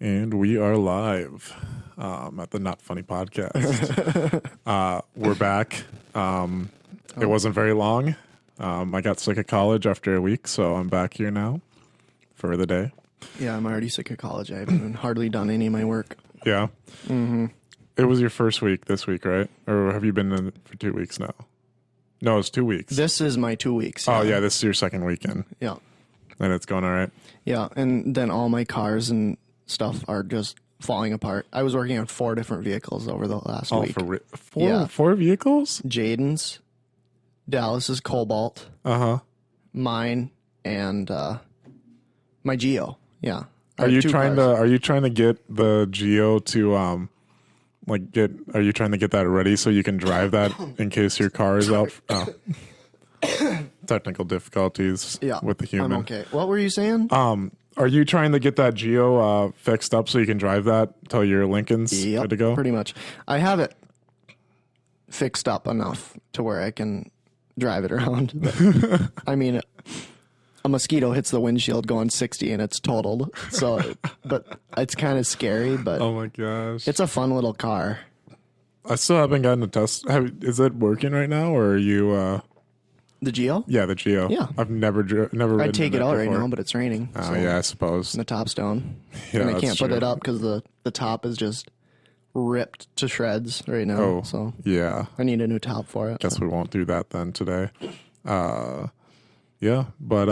And we are live at the Not Funny podcast. We're back. It wasn't very long. I got sick of college after a week, so I'm back here now for the day. Yeah, I'm already sick of college. I haven't hardly done any of my work. Yeah? Mm-hmm. It was your first week this week, right? Or have you been in for 2 weeks now? No, it's 2 weeks. This is my 2 weeks. Oh, yeah, this is your second weekend. Yeah. And it's going all right? Yeah, and then all my cars and stuff are just falling apart. I was working on 4 different vehicles over the last week. Four vehicles? Jaden's, Dallas's Cobalt, mine, and my Geo. Yeah. Are you trying to get the Geo to are you trying to get that ready so you can drive that in case your car is out? Technical difficulties with the human. I'm okay. What were you saying? Are you trying to get that Geo fixed up so you can drive that till your Lincoln's good to go? Pretty much. I have it fixed up enough to where I can drive it around. But, I mean, a mosquito hits the windshield going 60 and it's totaled. So, but it's kind of scary. But oh my gosh, it's a fun little car. I still haven't gotten a test. Is it working right now, or are you? The Geo? Yeah, the Geo. Yeah. I've never I'd take it out right now, but it's raining. Oh, yeah, I suppose. And the top's down. Yeah, and I can't put true. it up because the top is just ripped to shreds right now. Oh, so yeah. I need a new top for it. Guess we won't do that then today. Yeah, but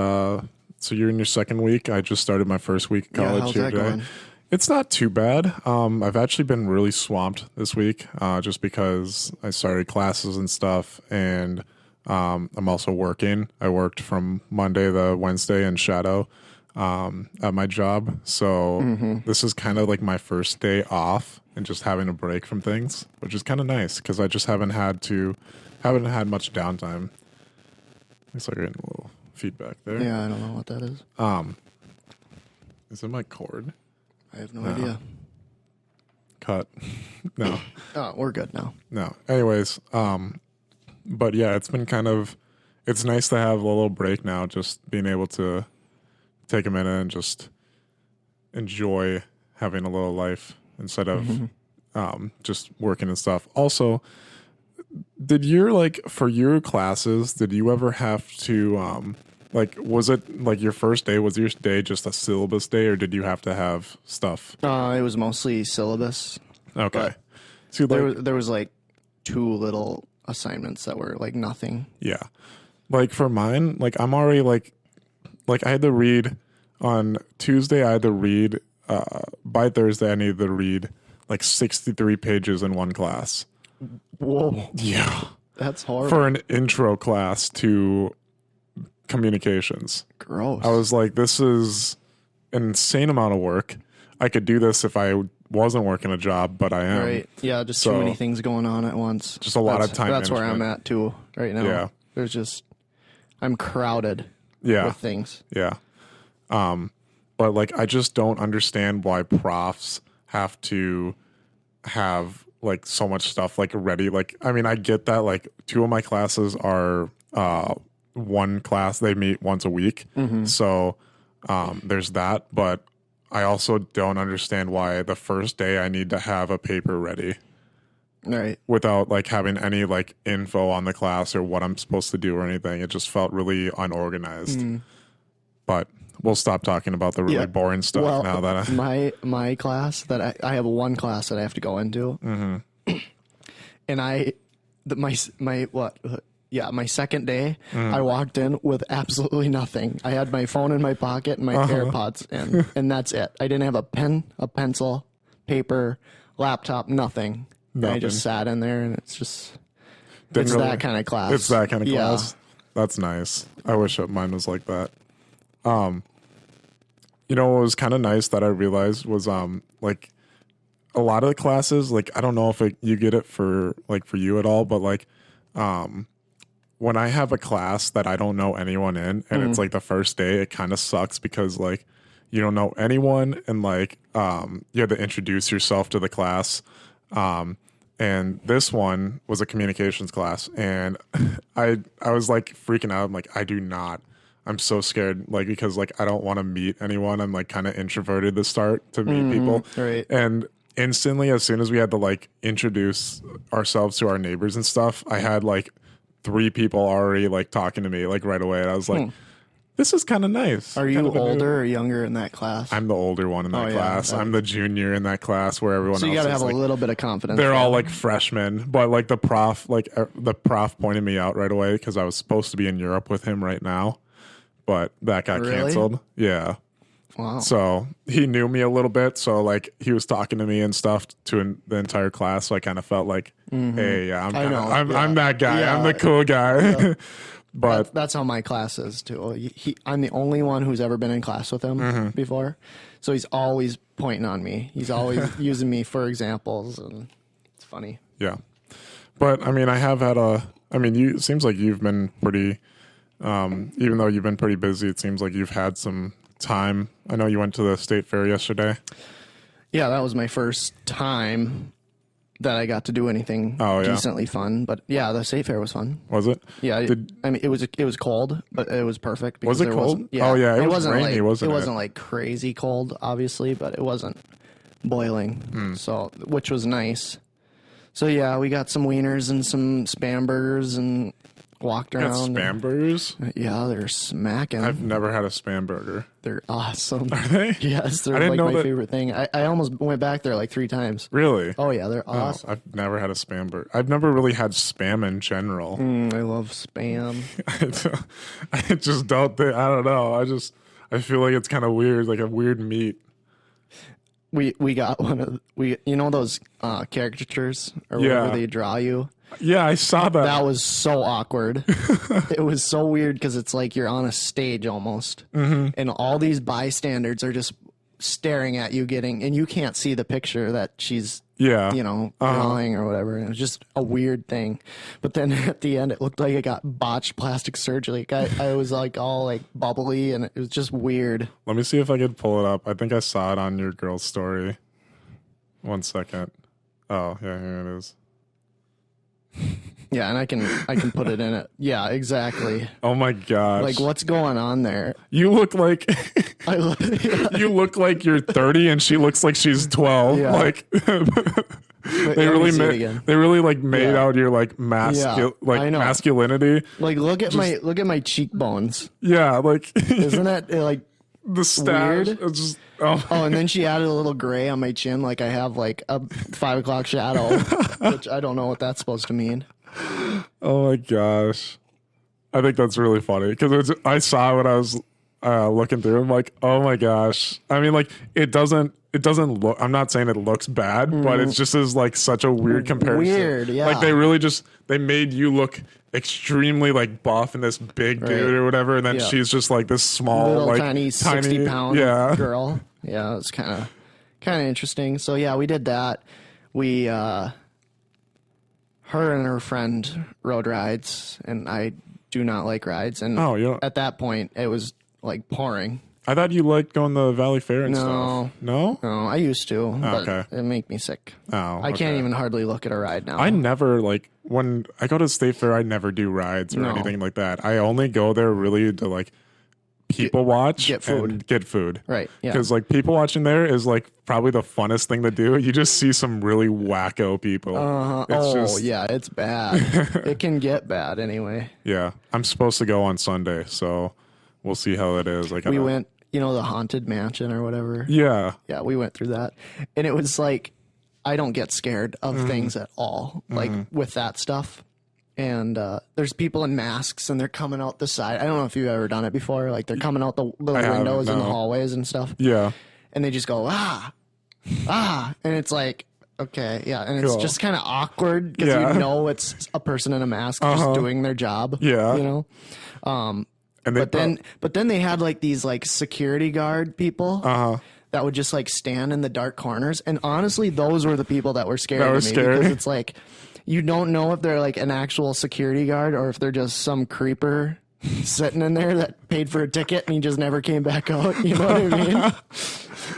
so you're in your second week. I just started my first week of college how's here that today. going? It's not too bad. I've actually been really swamped this week just because I started classes and stuff, and I'm also working. I worked from Monday to Wednesday in shadow at my job. So this is kind of like my first day off and just having a break from things, which is kind of nice because I just haven't had much downtime. Looks like I'm getting a little feedback there. Yeah, I don't know what that is. Is it my cord? I have no idea. Cut. No. Oh, we're good now. No. Anyways, but yeah, it's nice to have a little break now, just being able to take a minute and just enjoy having a little life instead of just working and stuff. Also, for your classes, did you ever have to, was it like your first day, was your day just a syllabus day, or did you have to have stuff? It was mostly syllabus. Okay. So There was like 2 little assignments that were like nothing. Yeah. Like for mine, like I'm already like I had to read on Tuesday, I had to read, by Thursday, I needed to read like 63 pages in one class. Whoa. Yeah. That's horrible. For an intro class to communications. Gross. I was like, this is an insane amount of work. I could do this if I wasn't working a job, but I am. Right. Yeah, just too many things going on at once. Just a lot of time That's where I'm management. at too right now. Yeah. I'm crowded with things. Yeah. But like I just don't understand why profs have to have like so much stuff like ready. Like I mean, I get that like 2 of my classes are one class, they meet once a week. So there's that, but I also don't understand why the first day I need to have a paper ready. Right. Without like having any like info on the class or what I'm supposed to do or anything. It just felt really unorganized. But we'll stop talking about the really boring stuff now that my class that I have one class that I have to go into. And my second day, I walked in with absolutely nothing. I had my phone in my pocket and my AirPods and that's it. I didn't have a pen, a pencil, paper, laptop, nothing. I just sat in there and it's that kind of class. It's that kind of class. That's nice. I wish mine was like that. You know what was kind of nice that I realized was like a lot of the classes, like I don't know if you get it for you at all, but like when I have a class that I don't know anyone in and it's like the first day, it kind of sucks because like you don't know anyone and like you have to introduce yourself to the class. And this one was a communications class, and I was like freaking out. I'm like, I do not I'm so scared, like, because like I don't want to meet anyone. I'm like kind of introverted to start to meet people. right. And instantly, as soon as we had to like introduce ourselves to our neighbors and stuff, I had like 3 people already like talking to me like right away. And I was like, this is kind of nice. Are Kind you of a new- older or younger in that class? I'm the older one in that yeah, class. I'm the junior in that class where everyone so else you got to is have like, a little bit of confidence. they're all like freshmen, but like the prof pointed me out right away because I was supposed to be in Europe with him right now, but that got Really? canceled. Yeah. Wow. So he knew me a little bit. So like he was talking to me and stuff to the entire class. So I kind of felt like, hey, yeah, I'm that guy. Yeah. I'm the cool guy. But That's how my class is too. I'm the only one who's ever been in class with him before, so he's always pointing on me. He's always using me for examples, and it's funny. yeah. But I mean, it seems like you've been pretty, even though you've been pretty busy, it seems like you've had some time. I know you went to the state fair yesterday. Yeah, that was my first time that I got to do anything Oh, yeah. decently fun. But yeah, the state fair was fun. Was it? Yeah, Did- I mean it was cold, but it was perfect. Because Was it there cold? wasn't- Yeah, Oh, yeah, it was wasn't rainy, like, wasn't it? It wasn't like crazy cold, obviously, but it wasn't boiling. Hmm. So, which was nice. So yeah, we got some wieners and some Spam burgers and walked You got around. Spam burgers? Yeah, they're smacking. I've never had a Spam burger. They're awesome. Are they? Yes, they're didn't like know my that- favorite thing. I almost went back there like 3 times. Really? Oh yeah, they're Oh, awesome. I've never had a Spam burger. I've never really had Spam in general. I love Spam. I just don't think, I don't know. I feel like it's kind of weird, like a weird meat. We got one of you know those caricatures or whatever Yeah. they draw you. Yeah, I saw that. That was so awkward. It was so weird because it's like you're on a stage almost, and all these bystanders are just staring at you, and you can't see the picture that she's yeah. drawing or whatever. And it was just a weird thing. But then at the end, it looked like I got botched plastic surgery. I was like all like bubbly, and it was just weird. Let me see if I could pull it up. I think I saw it on your girl's story. 1 second. Oh, yeah, here it is. Yeah, and I can put it in it. Yeah, exactly. Oh my gosh. Like what's going on there? You look like I yeah. you look like you're 30 and she looks like she's 12. Yeah. Like Wait, they let me really see it made again. they really like made Yeah. out your like Yeah, I know. masculinity. Like look at my cheekbones. Yeah, like Isn't that like the stash. weird? It's just oh, oh, and then she added a little gray on my chin, like I have like a 5 o'clock shadow, which I don't know what that's supposed to mean. oh my gosh. I think that's really funny because I saw when I was looking through. I'm like, oh my gosh. I mean, like it doesn't look. I'm not saying it looks bad, but it's just is like such a weird comparison. Weird, yeah. Like they made you look extremely like buff and this big dude Right. or whatever, and then Yeah. she's just like this small, Little like tiny 60-pound yeah. girl. Yeah, it's kind of interesting. So yeah, we did that. We her and her friend rode rides, and I do not like rides. And Oh, you don't- at that point, it was like pouring. I thought you liked going to the Valley Fair and No. stuff. No? No, I used to, but okay. it make me sick. Oh, I can't okay. even hardly look at a ride now. I never like when I go to State Fair. I never do rides or No. anything like that. I only go there really to like people watch, get food. and get food. Right, yeah. Because like people watching there is like probably the funnest thing to do. You just see some really wacko people. Yeah, it's bad. It can get bad anyway. Yeah. I'm supposed to go on Sunday, so we'll see how it is. Like We went, the haunted mansion or whatever. Yeah. Yeah, we went through that. And it was like, I don't get scared of things at all, like with that stuff. And there's people in masks and they're coming out the side. I don't know if you've ever done it before. Like they're coming out the little haven't, windows in the no. hallways and stuff. Yeah. And they just go, ah. And it's like, okay, yeah. And it's Cool. just kind of awkward because Yeah. you know it's a person in a mask just doing their job. Yeah. You know? And they But then they had like these like security guard people Uh-huh. that would just like stand in the dark corners. And honestly, those were the people that were scary That to were me scary? because it's like you don't know if they're like an actual security guard or if they're just some creeper sitting in there that paid for a ticket and he just never came back out. You know what I mean?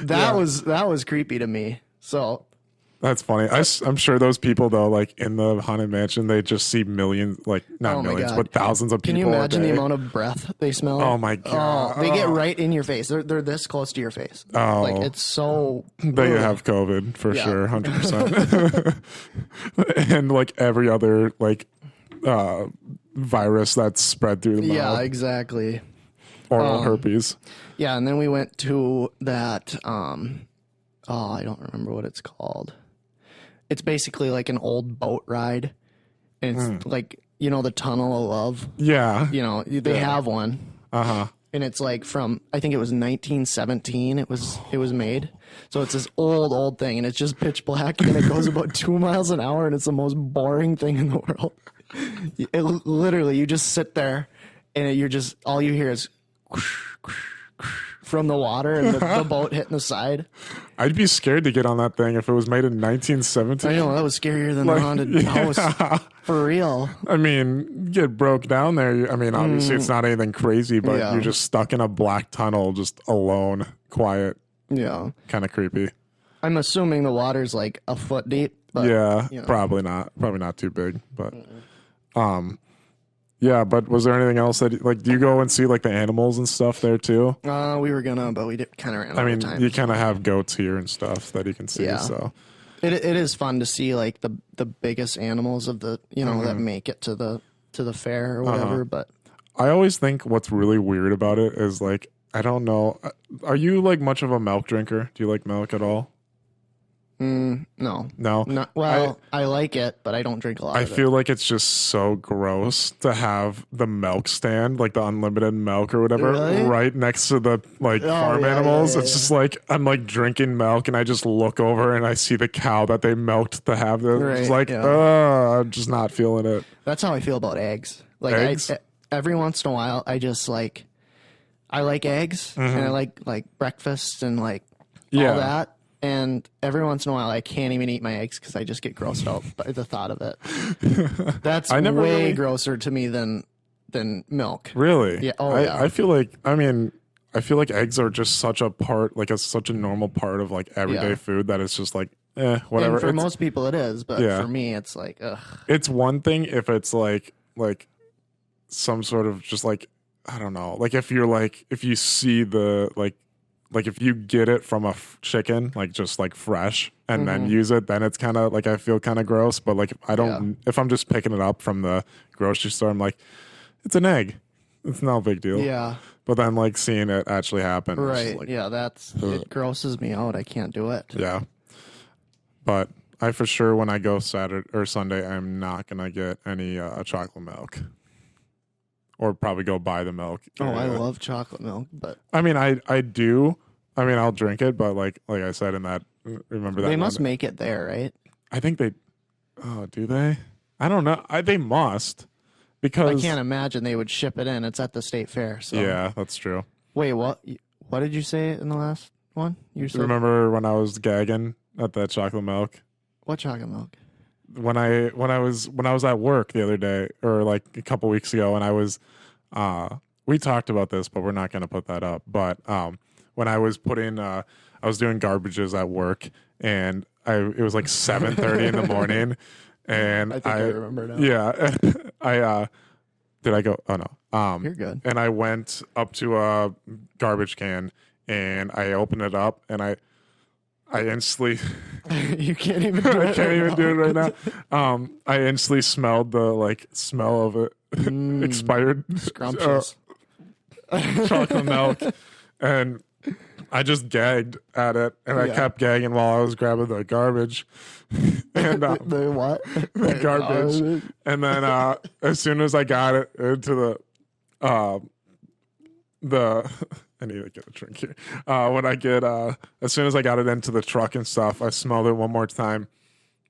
That was creepy to me. So That's funny. I'm sure those people though, like in the haunted mansion, they just see millions, like not Oh my millions, God. but thousands of Can people. you imagine a the day. amount of breath they smell? Oh my God. Oh, they get right in your face. They're this close to your face. Oh. Like it's so. They Ugh. have COVID for Yeah. sure, 100%. And like every other like virus that's spread through the Yeah, mouth, exactly. oral herpes. Yeah, and then we went to that. I don't remember what it's called. It's basically like an old boat ride, and it's like the Tunnel of Love. Yeah. They have one, Uh-huh. and it's like from I think it was 1917. It was made, so it's this old thing, and it's just pitch black, and it goes about 2 miles an hour, and it's the most boring thing in the world. Literally, you just sit there, and you're just all you hear is from the water and the boat hitting the side. I'd be scared to get on that thing if it was made in 1917. I know that was scarier than the haunted house for real. I mean, get broke down there. I mean, obviously it's not anything crazy, but Yeah. you're just stuck in a black tunnel, just alone, quiet, Yeah, kind of creepy. I'm assuming the water's like a foot deep. But, Yeah, you know. probably not too big, but yeah. But was there anything else that like do you go and see like the animals and stuff there too? We were gonna, but we kind of ran out I of mean, time. you kind of have goats here and stuff that you can see. Yeah. So It is fun to see like the biggest animals of the that make it to the fair or whatever. But I always think what's really weird about it is like I don't know. Are you like much of a milk drinker? Do you like milk at all? no, No. not well. I like it, but I don't drink a lot. I of feel like it's just so gross to have the milk stand, like the unlimited milk or whatever, Really? right next to the like farm yeah, animals. yeah, It's just like I'm like drinking milk and I just look over and I see the cow that they milked to have this. It's Right, like, yeah. I'm just not feeling it. That's how I feel about eggs. Like Eggs? every once in a while, I just like I like eggs and I like breakfast and like Yeah. all that. And every once in a while, I can't even eat my eggs because I just get grossed out by the thought of it. That's I never way really- grosser to me than milk. Really? Yeah. Oh, yeah. I feel like eggs are just such a part, like such a normal part of like everyday Yeah. food that it's just like, whatever. And for It's- most people, it is, but Yeah. for me, it's like, ugh. It's one thing if it's like some sort of just like I don't know, like if you see the like if you get it from a chicken like just like fresh and then use it, then it's kind of like I feel kind of gross. But like if I'm just picking it up from the grocery store, I'm like it's an egg, it's no big deal. Yeah. But then like seeing it actually happen, it's just Right. like, Yeah. It grosses me out. I can't do it. yeah. But I for sure when I go Saturday or Sunday, I'm not gonna get any chocolate milk, or probably go buy the milk. Oh, I love chocolate milk, but I mean, I do. I mean, I'll drink it, but like I said in that, remember that they must one? make it there, right? I think they. Oh, do they? I don't know. They must I because can't imagine they would ship it in. It's at the state fair. So yeah, that's true. Wait, what? What did you say in the last one? You said Remember when I was gagging at that chocolate milk? what chocolate milk? When I was at work the other day or like a couple weeks ago, and I was we talked about this, but we're not going to put that up. But when I was I was doing garbages at work, and it was like 7:30 in the morning, and I think I remember now. Yeah, I did I go? Oh no, You're good. and I went up to a garbage can and I opened it up and I instantly You can't even do it. I can't even do it right now. I instantly smelled the smell of it expired Scrumptious. chocolate milk, and I just gagged at it, and I Yeah. kept gagging while I was grabbing the garbage and The what? the garbage. And then as soon as I got it into the I need to get a drink here. As soon as I got it into the truck and stuff, I smelled it one more time,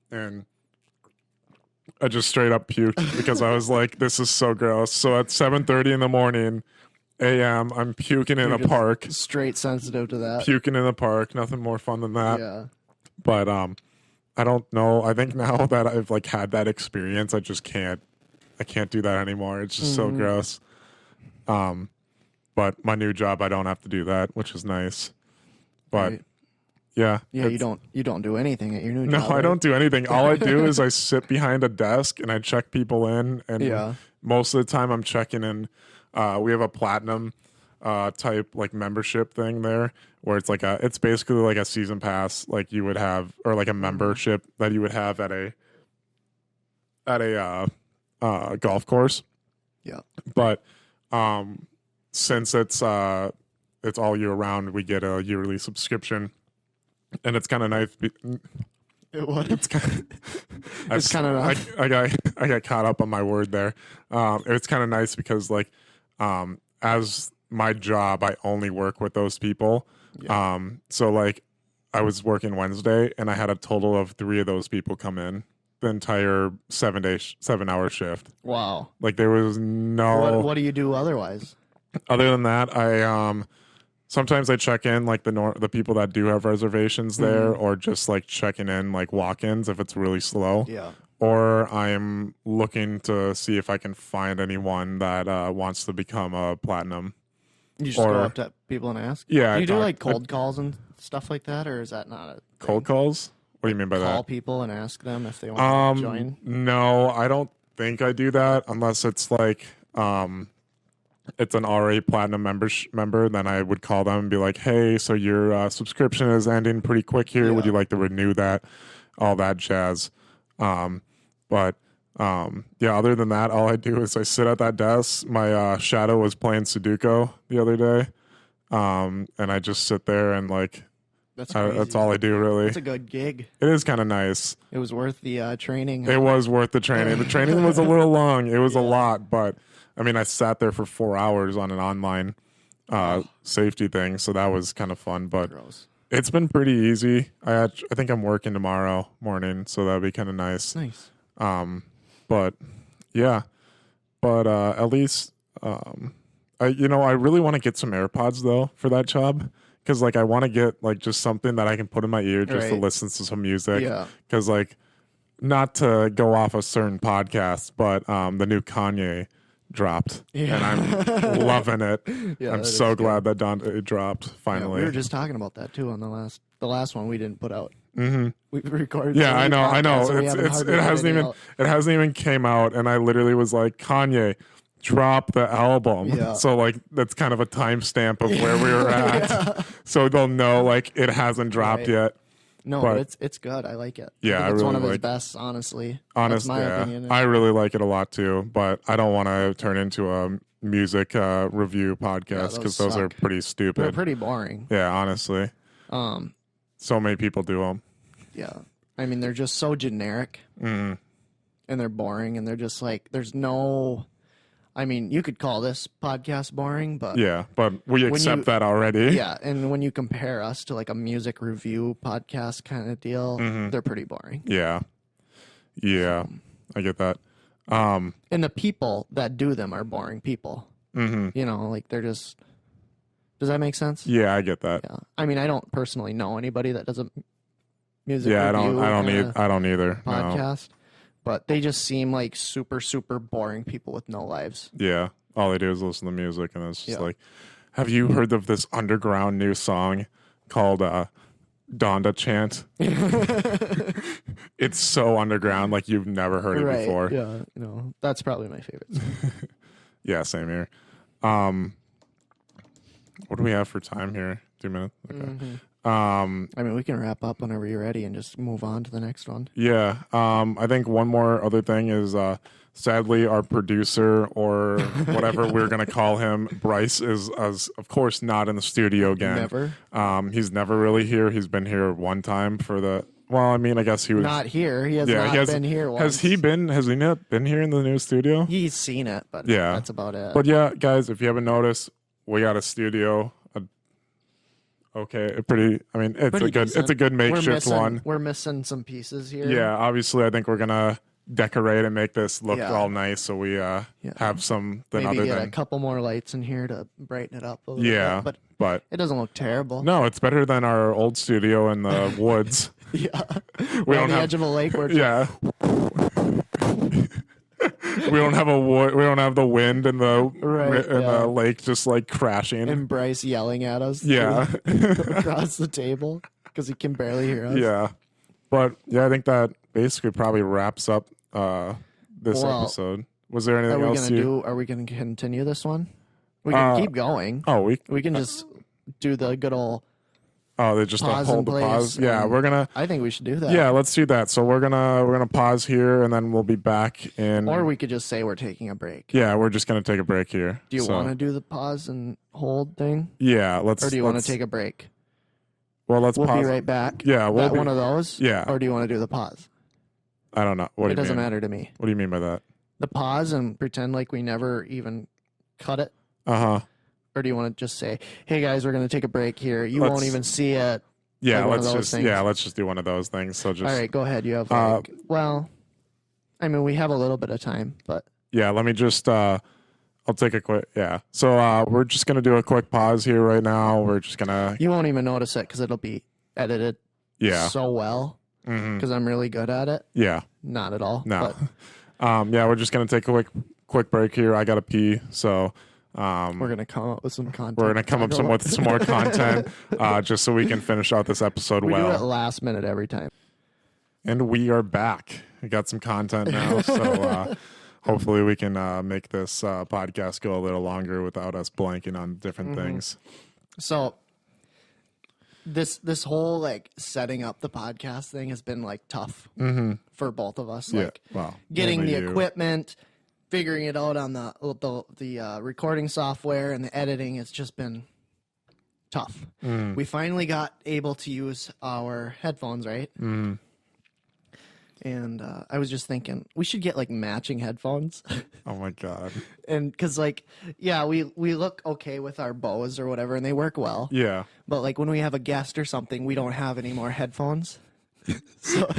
and I just straight up puked because I was like, "This is so gross." So at 7:30 in the morning, a.m., I'm puking in a just park. Straight sensitive to that. Puking in the park, nothing more fun than that. Yeah. But I don't know. I think now that I've had that experience, I just can't. I can't do that anymore. It's just so gross. But my new job, I don't have to do that, which is nice. But Right. Yeah. Yeah, you don't do anything at your new No, job. I don't do anything. All I do is I sit behind a desk and I check people in. And Yeah. most of the time I'm checking in. We have a platinum type like membership thing there where it's basically like a season pass like you would have, or like a membership that you would have at a golf course. Yeah. But since it's all year round, we get a yearly subscription, and it's kind of nice. It's kind of nice. I got caught up on my word there. It's kind of nice because like as my job, I only work with those people. Yeah. So like I was working Wednesday, and I had a total of 3 of those people come in the entire 7-hour shift. Wow. Like there was no. What do you do otherwise? Other than that, I sometimes I check in like the people that do have reservations there, or just like checking in like walk-ins if it's really slow. Yeah. Or I'm looking to see if I can find anyone that wants to become a platinum. You just go up to people and ask? Yeah. Do you do like cold calls and stuff like that, or is that not a thing? Cold calls? What do you mean by that? Call people and ask them if they want to join? No, I don't think I do that unless it's like it's an RA Platinum member. Then I would call them and be like, hey, so your subscription is ending pretty quick here. Yeah. Would you like to renew that? All that jazz. But other than that, all I do is I sit at that desk. My shadow was playing Sudoku the other day. And I just sit there and like, That's crazy. that's all I do really. It's a good gig. It is kind of nice. It was worth the training. It was worth the training. The training was a little long. It was a lot, but I mean, I sat there for 4 hours on an online safety thing, so that was kind of fun. But Gross. it's been pretty easy. I think I'm working tomorrow morning, so that'd be kind of nice. Nice. But yeah, at least I really want to get some AirPods though for that job. Because like I want to get like just something that I can put in my ear just to listen to some music. Yeah. Because like, not to go off a certain podcast, but the new Kanye dropped, and I'm loving it. Yeah, I'm so glad that it dropped finally. We were just talking about that too on the last one we didn't put out. Mm-hmm. We recorded. Yeah, I know. It It hasn't even came out, and I literally was like, Kanye, drop the album. Yeah. So like that's kind of a timestamp of where we were at, so they'll know like it hasn't dropped yet. No, but it's good. I like it. Yeah, I think it's one of his like best, honestly. Honestly, That's my opinion. I really like it a lot too. But I don't want to turn into a music review podcast because those are pretty stupid. They're pretty boring. Yeah, honestly. So many people do them. Yeah, I mean they're just so generic, and they're boring, and they're just like there's no. I mean, you could call this podcast boring, but yeah, but we accept that already. Yeah, and when you compare us to like a music review podcast kind of deal, they're pretty boring. Yeah, I get that. And the people that do them are boring people. You know, like they're just. Does that make sense? Yeah, I get that. Yeah, I mean, I don't personally know anybody that does a music. Yeah, review I don't either. Podcast. No. But they just seem like super, super boring people with no lives. Yeah. All they do is listen to music, and it's just like, have you heard of this underground new song called Donda Chant? It's so underground, like you've never heard it before. Yeah, that's probably my favorite song. Yeah, same here. What do we have for time here? 2 minutes? Okay. I mean, we can wrap up whenever you're ready and just move on to the next one. Yeah. I think one more other thing is, sadly, our producer or whatever we're going to call him, Bryce, is of course not in the studio again. Never. He's never really here. He's been here one time for the. Well, I mean, I guess he was not here. He has not been here once. Has he not been here in the new studio? He's seen it, but that's about it. But yeah, guys, if you haven't noticed, we got a studio. It's a good makeshift one. We're missing some pieces here. Yeah, obviously, I think we're gonna decorate and make this look all nice, so we have something other get than a couple more lights in here to brighten it up a little bit. But it doesn't look terrible. No, it's better than our old studio in the woods. Yeah, we're on the edge of a lake. Where we don't have we don't have the wind and the lake just like crashing and Bryce yelling at us. Yeah, across the table. because he can barely hear us. Yeah. But yeah, I think that basically probably wraps up this Well, episode. Was there Are anything we else gonna Are we gonna continue this one? We can keep going. Oh, We can just do the good old. they just Pause hold and the place pause. Yeah, and- we're gonna. I think we should do that. Yeah, let's do that. So we're gonna pause here, and then we'll be back. And Or we could just say we're taking a break. yeah, we're just gonna take a break here. Do you So, want to do the pause and hold thing, Yeah, let's. or do you want to let's- take a break? Well, let's We'll pause. be right back. Yeah, we'll That be. one of those. Yeah. Or do you want to do the pause? I don't know. What do It you doesn't mean? matter to me. What do you mean by that? The pause and pretend like we never even cut it. Or do you want to just say, "Hey guys, we're going to take a break here. You won't Let's- even see it." Yeah, Like one of let's those just. things. Yeah, let's just do one of those things. So just. All right, go ahead. You have Uh, like, well, I mean, we have a little bit of time, but Yeah, let me just I'll take a quick So we're just gonna do a quick pause here right now. We're just gonna you won't even notice it because it'll be edited yeah. so well hmm because I'm really good at it. Yeah. Not at all. No. But Yeah, we're just gonna take a quick break here. I gotta pee, so we're gonna come up with some content. we're gonna come up with some more content just so we can finish out this episode We do it well. last minute every time. And we are back. We got some content now, so hopefully we can make this podcast go a little longer without us blanking on different things. So this whole like setting up the podcast thing has been like tough for both of us. Yeah. Like Well, getting mainly the you. equipment, figuring it out on the recording software and the editing. It's just been tough. We finally got able to use our headphones, right? And I was just thinking we should get like matching headphones. Oh my god. And because like yeah, we look okay with our Bose or whatever and they work well, Yeah. but like when we have a guest or something we don't have any more headphones. So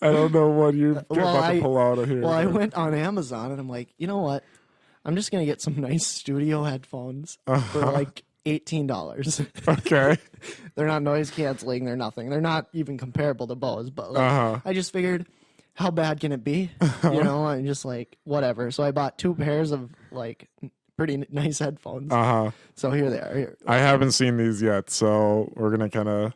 I don't know what you're Well, about to pull out of here. I went on Amazon and I'm like, you know what, I'm just gonna get some nice studio headphones for like $18. Okay. They're not noise canceling, they're nothing, they're not even comparable to Bose, but like, I just figured how bad can it be, you know? I'm just like whatever. So I bought 2 pairs of like pretty nice headphones. So here they are. Here. I haven't seen these yet, so we're gonna kind of.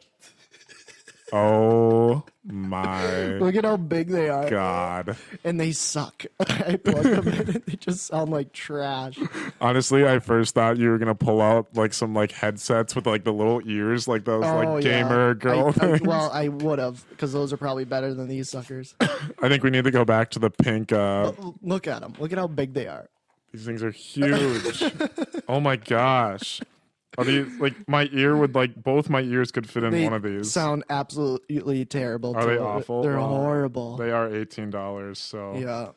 Oh my Look at how big they are. god! And they suck. I plugged them in and they just sound like trash. Honestly, I first thought you were gonna pull out like some like headsets with like the little ears, like those like gamer girl things. Well, I would have because those are probably better than these suckers. I think we need to go back to the pink. Look at them. Look at how big they are. These things are huge. Oh my gosh! Are these like my ear would like both my ears could fit in They one of these? sound absolutely terrible. Are they too. awful? They're Wow. horrible. They are $18, so Yeah.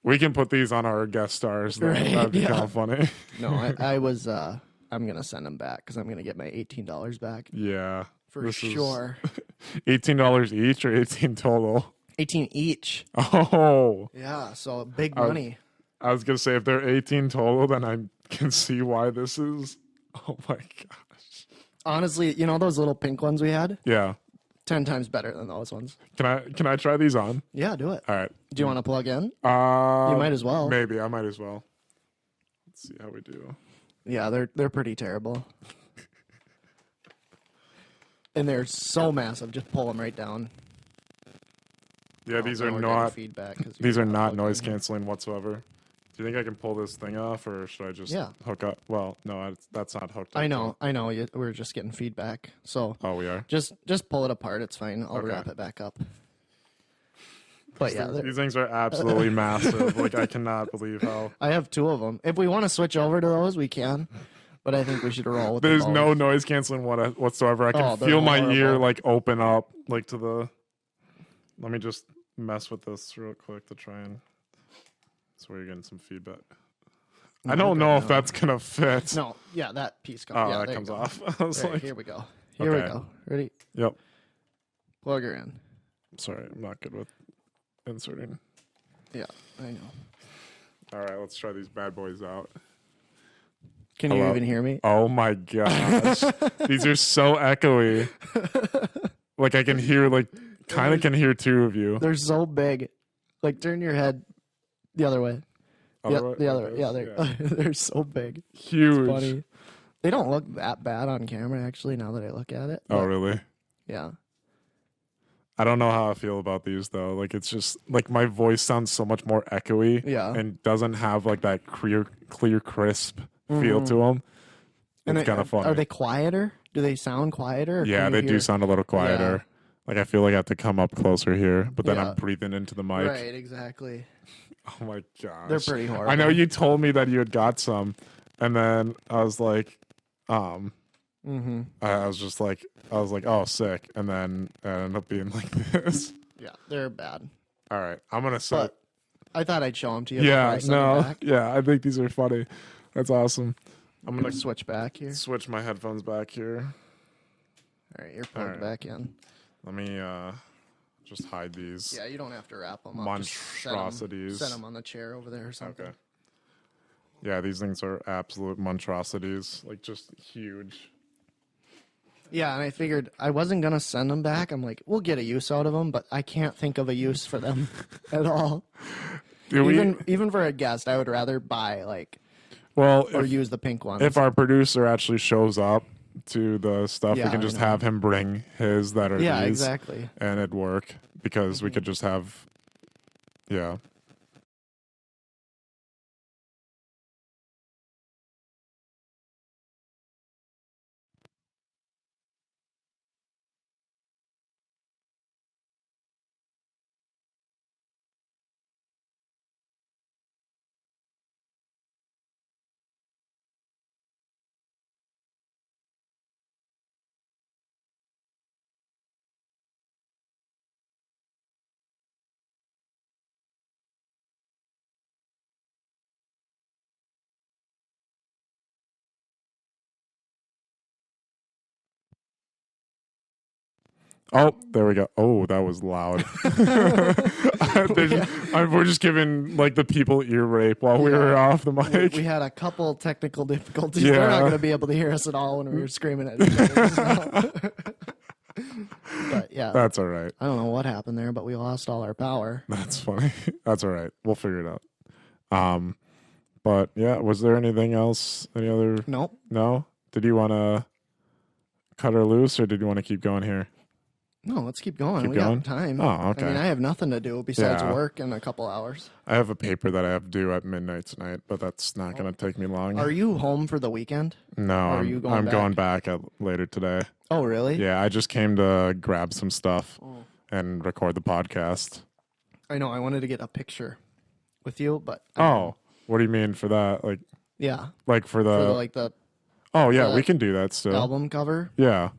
we can put these on our guest stars. Though. Right, That'd be yeah. kind of funny. No, I was. I'm gonna send them back because I'm gonna get my $18 back Yeah, for this is sure. $18 each or 18 total. 18 each. Oh, Yeah, so big money. I was gonna say if they're 18 total, then I can see why this is. Oh my gosh. Honestly, you know those little pink ones we had? Yeah. 10 times better than those ones. Can I try these on? Yeah, do it. All right. Do you want to plug in? You might as well. Maybe I might as well. Let's see how we do. Yeah, they're pretty terrible. And they're so massive. Just pull them right down. Yeah, these now are we're getting not. feedback. 'Cause These you're are not plugged noise in. canceling whatsoever. Do you think I can pull this thing off, or should I just Yeah. hook up? Well, no, that's not hooked up. I know. We're just getting feedback. So Oh, we are. just pull it apart. It's fine. I'll Okay. wrap it back up. But yeah, These things are absolutely massive. Like I cannot believe how. I have 2 of them. If we want to switch over to those, we can. But I think we should roll with the There's Bose. no noise canceling whatsoever. I can Oh, they're feel my ear horrible. like open up like to the. Let me just mess with this real quick to try and. So we're getting some feedback. I don't know if that's gonna fit. No, yeah, that piece comes. Oh, yeah, that there you comes go. off. I was Right, like, here we go. Here we Okay. go. Ready? yep. Plug her in. Sorry, I'm not good with inserting. Yeah, I know. All right, let's try these bad boys out. Can you Hello? even hear me? Oh my gosh. These are so echoey. Like I can hear kind of can hear 2 of you. They're so big. Like turn your head the other way. Other way? The other Like way. Yeah, this? they're they're so big. Huge. Funny. They don't look that bad on camera, actually, now that I look at it. Oh, But, really? yeah. I don't know how I feel about these though. Like it's just like my voice sounds so much more echoey, Yeah. and doesn't have like that clear, crisp feel to them. And It's kind of funny. Are they quieter? Do they sound quieter? or Yeah, can you they do hear- sound a little quieter. Like I feel like I have to come up closer here, but then Yeah. I'm breathing into the mic. Right, exactly. Oh my gosh. They're pretty horrible. I know you told me that you had got some, and then I was like, Mm-hmm. I was like, oh, sick, and then it ended up being like this. Yeah, they're bad. All right, I'm gonna set. But I thought I'd show them to you. before I Yeah, send them no, back. yeah, I think these are funny. That's awesome. I'm gonna Switch back here. switch my headphones back here. All right, you're plugged All right. back in. Let me just hide these. Yeah, you don't have to wrap them up. Monstrosities. Set them on the chair over there or something. Okay. Yeah, these things are absolute monstrosities. Like just huge. Yeah, and I figured I wasn't gonna send them back. I'm like, we'll get a use out of them, but I can't think of a use for them at all. Even for a guest, I would rather buy or if, use the pink ones. if our producer actually shows up to the stuff, Yeah, we can I just know. have him bring his that are yeah, these, exactly. and it'd work because we could just have, yeah. Oh, there we go. Oh, that was loud. We're just giving like the people ear rape while we were off the mic. We had a couple technical difficulties. Yeah. They're not going to be able to hear us at all when we were screaming at each other. So. But yeah, That's all right. I don't know what happened there, but we lost all our power. That's funny. That's all right. We'll figure it out. But yeah, was there anything else? Any other? Nope. No? Did you want to cut her loose, or did you want to keep going here? No, let's keep going. Keep we going? got time. Oh, okay. I mean, I have nothing to do besides Yeah. work in a couple hours. I have a paper that I have due at midnight tonight, but that's not going to take me long. Are you home for the weekend? No, are I'm, you going I'm back? going back later today. Oh, really? Yeah, I just came to grab some stuff and record the podcast. I know. I wanted to get a picture with you, but Oh, what do you mean for that? yeah, Like for for the? the Oh yeah, the we can do that still. album cover. Yeah,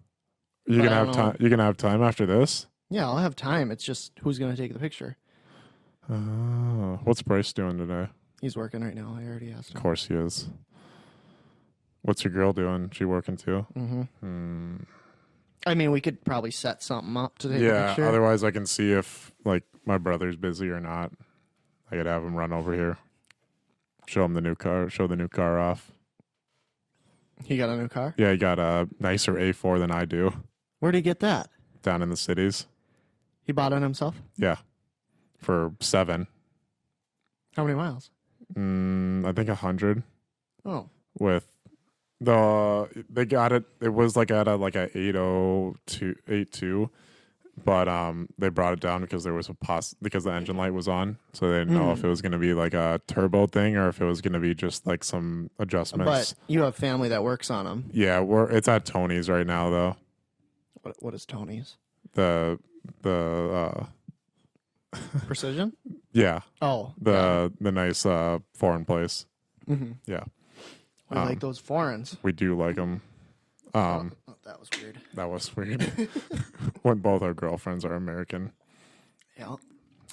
you But can I have don't time. You can have time after this. Yeah, I'll have time. It's just who's going to take the picture. Oh, what's Bryce doing today? He's working right now. I already asked Of him. course he is. What's your girl doing? She working too? Mm-hmm. I mean, we could probably set something up to take a Yeah. picture. Otherwise, I can see if like my brother's busy or not. I could have him run over here, show him the new car, show the new car off. He got a new car? Yeah, he got a nicer A4 than I do Where'd he get that? down in the cities. He bought it himself? Yeah, for 7. How many miles? I think 100 Oh. with they got it. It was like at a 802, but they brought it down because there was because the engine light was on, so they didn't know if it was going to be like a turbo thing or if it was going to be just like some adjustments. But you have family that works on them. Yeah, it's at Tony's right now though. What is Tony's? The Precision? yeah, Oh. the nice foreign place. Mm-hmm. Yeah, I like those foreigns. we do like them. Oh, that was weird. That was weird. When both our girlfriends are American. Yeah.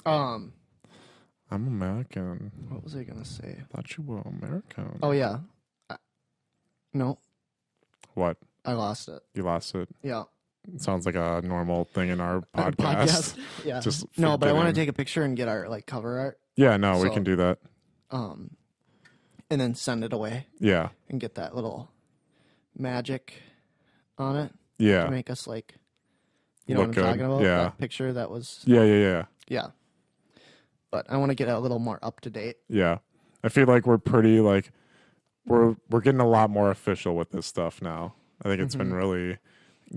I'm American. What was I gonna say? Thought you were American. Oh yeah. No, What? I lost it. You lost it. Yeah. It sounds like a normal thing in our podcast. Yeah. Just no, but I want to forgetting. take a picture and get our cover art, Yeah, no, we So- can do that. and then send it away Yeah. and get that little magic on it Yeah. to make us you know Look what I'm good. talking about? Yeah. That picture that was Yeah. yeah. But I want to get a little more up to date. Yeah. I feel like we're pretty we're getting a lot more official with this stuff now. I think it's been really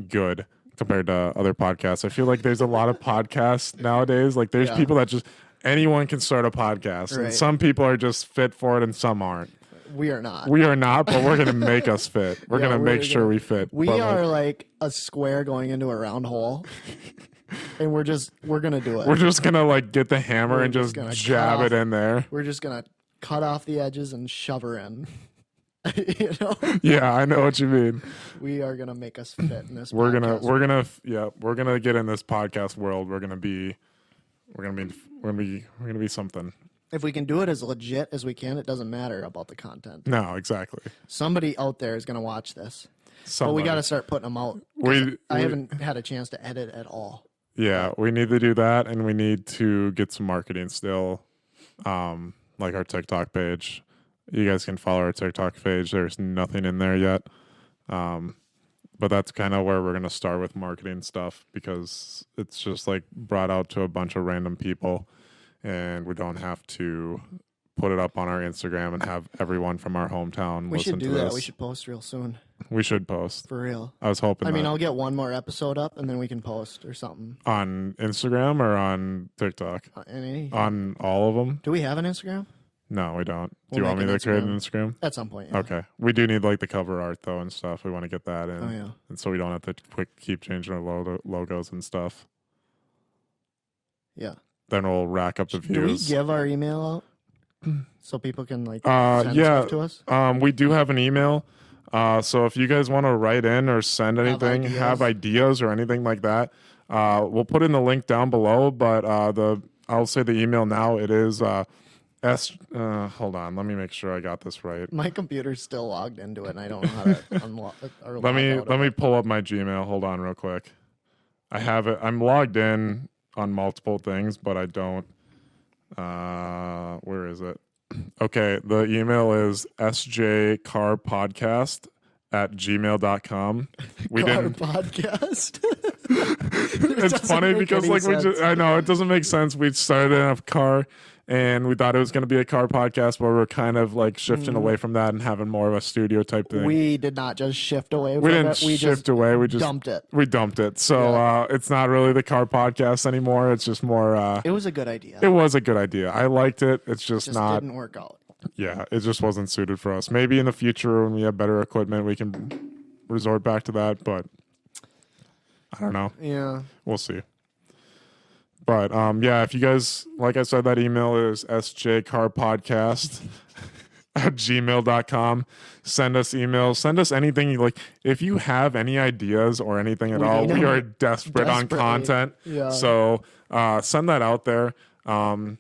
good compared to other podcasts. I feel like there's a lot of podcasts nowadays. Like there's people that just anyone can start a podcast, and Right. some people are just fit for it, and some aren't. We are not. We are not, but we're gonna make us fit. We're Yeah, gonna make sure gonna- we fit. We But, are like a square going into a round hole, and we're gonna do it. We're just gonna like get the hammer We're and just just gonna jab cut it in there. We're just gonna cut off the edges and shove her in. You know, Yeah, I know what you mean. we are gonna make us fit in this. We're podcast. gonna get in this podcast world. We're gonna be something. If we can do it as legit as we can, it doesn't matter about the content. No, exactly. Somebody out there is gonna watch this, but Somebody. we got to start putting them out. I haven't had a chance to edit at all. Yeah, we need to do that, and we need to get some marketing still, like our TikTok page. You guys can follow our TikTok page. There's nothing in there yet, but that's kind of where we're gonna start with marketing stuff because it's just like brought out to a bunch of random people, and we don't have to put it up on our Instagram and have everyone from our hometown We listen should to do that. this. We should post real soon, We should post. for real. I was hoping. I mean, that. I'll get one more episode up, and then we can post or something. On Instagram or on TikTok? Any? On all of them? Do we have an Instagram? No, we don't. Do We'll you want me make to an create an Instagram? At some point. Yeah. Okay. We do need like the cover art though and stuff. We want to get that in. Oh yeah. And so we don't have to keep changing our logos and stuff. Yeah. Then we'll rack up the Do we views. give our email out so people can like send yeah. stuff to us? We do have an email. So if you guys want to write in or send anything, have ideas or anything like that, we'll put in the link down below. But I'll say the email now. It is hold on, let me make sure I got this right. My computer's still logged into it, and I don't know how to unlock it. Or Let me log out of it. pull up my Gmail. Hold on, real quick. I have it. I'm logged in on multiple things, but I don't. Where is it? Okay, the email is sjcarpodcast@gmail.com. We Car didn't. podcast. It's doesn't funny make because any like sense. I know it doesn't make sense. We started in a car and we thought it was going to be a car podcast, but we're kind of like shifting away from that and having more of a studio type thing. We did not just shift away from We didn't it. We shift just away. We just dumped it. We dumped it. So it's not really the car podcast anymore. It's just more. It was a good idea. It was a good idea. I liked it. It's just not. Didn't work out. Yeah, it just wasn't suited for us. Maybe in the future when we have better equipment, we can resort back to that. But I don't know. Yeah. We'll see. But yeah, if you guys, like I said, that email is sjcarpodcast@gmail.com. Send us emails. Send us anything you like. If you have any ideas or anything at all, need we them are desperate on desperately. content. Yeah. So send that out there. And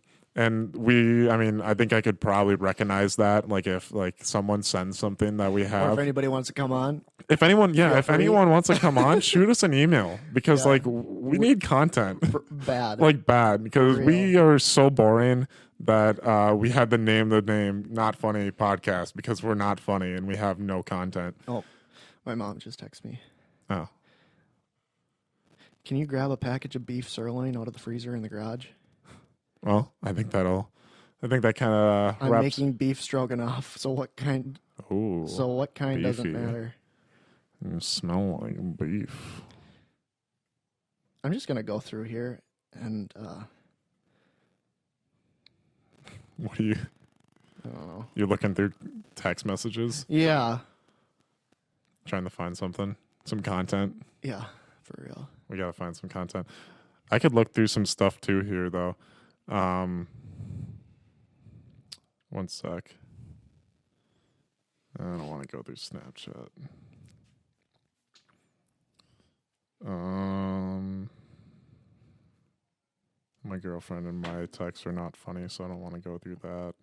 I think I could probably recognize that. Like if like someone sends something that we Or if have. anybody wants to come on, If anyone free. wants to come on, shoot us an email because like we need content. bad. Like bad because we are so boring that we had to name the name Not Funny Podcast because we're not funny and we have no content. Oh, my mom just texted me. Oh, Can you grab a package of beef sirloin out of the freezer in the garage? well, I think that kind of I'm wraps. making beef stroganoff. So what kind? Ooh, Doesn't beefy. matter. you smell like beef. I'm just gonna go through here and What are you? I don't know. You're looking through text messages, Yeah, trying to find something, some content. yeah, for real. We gotta find some content. I could look through some stuff too here though. One sec. I don't want to go through Snapchat. My girlfriend and my texts are not funny, so I don't want to go through that.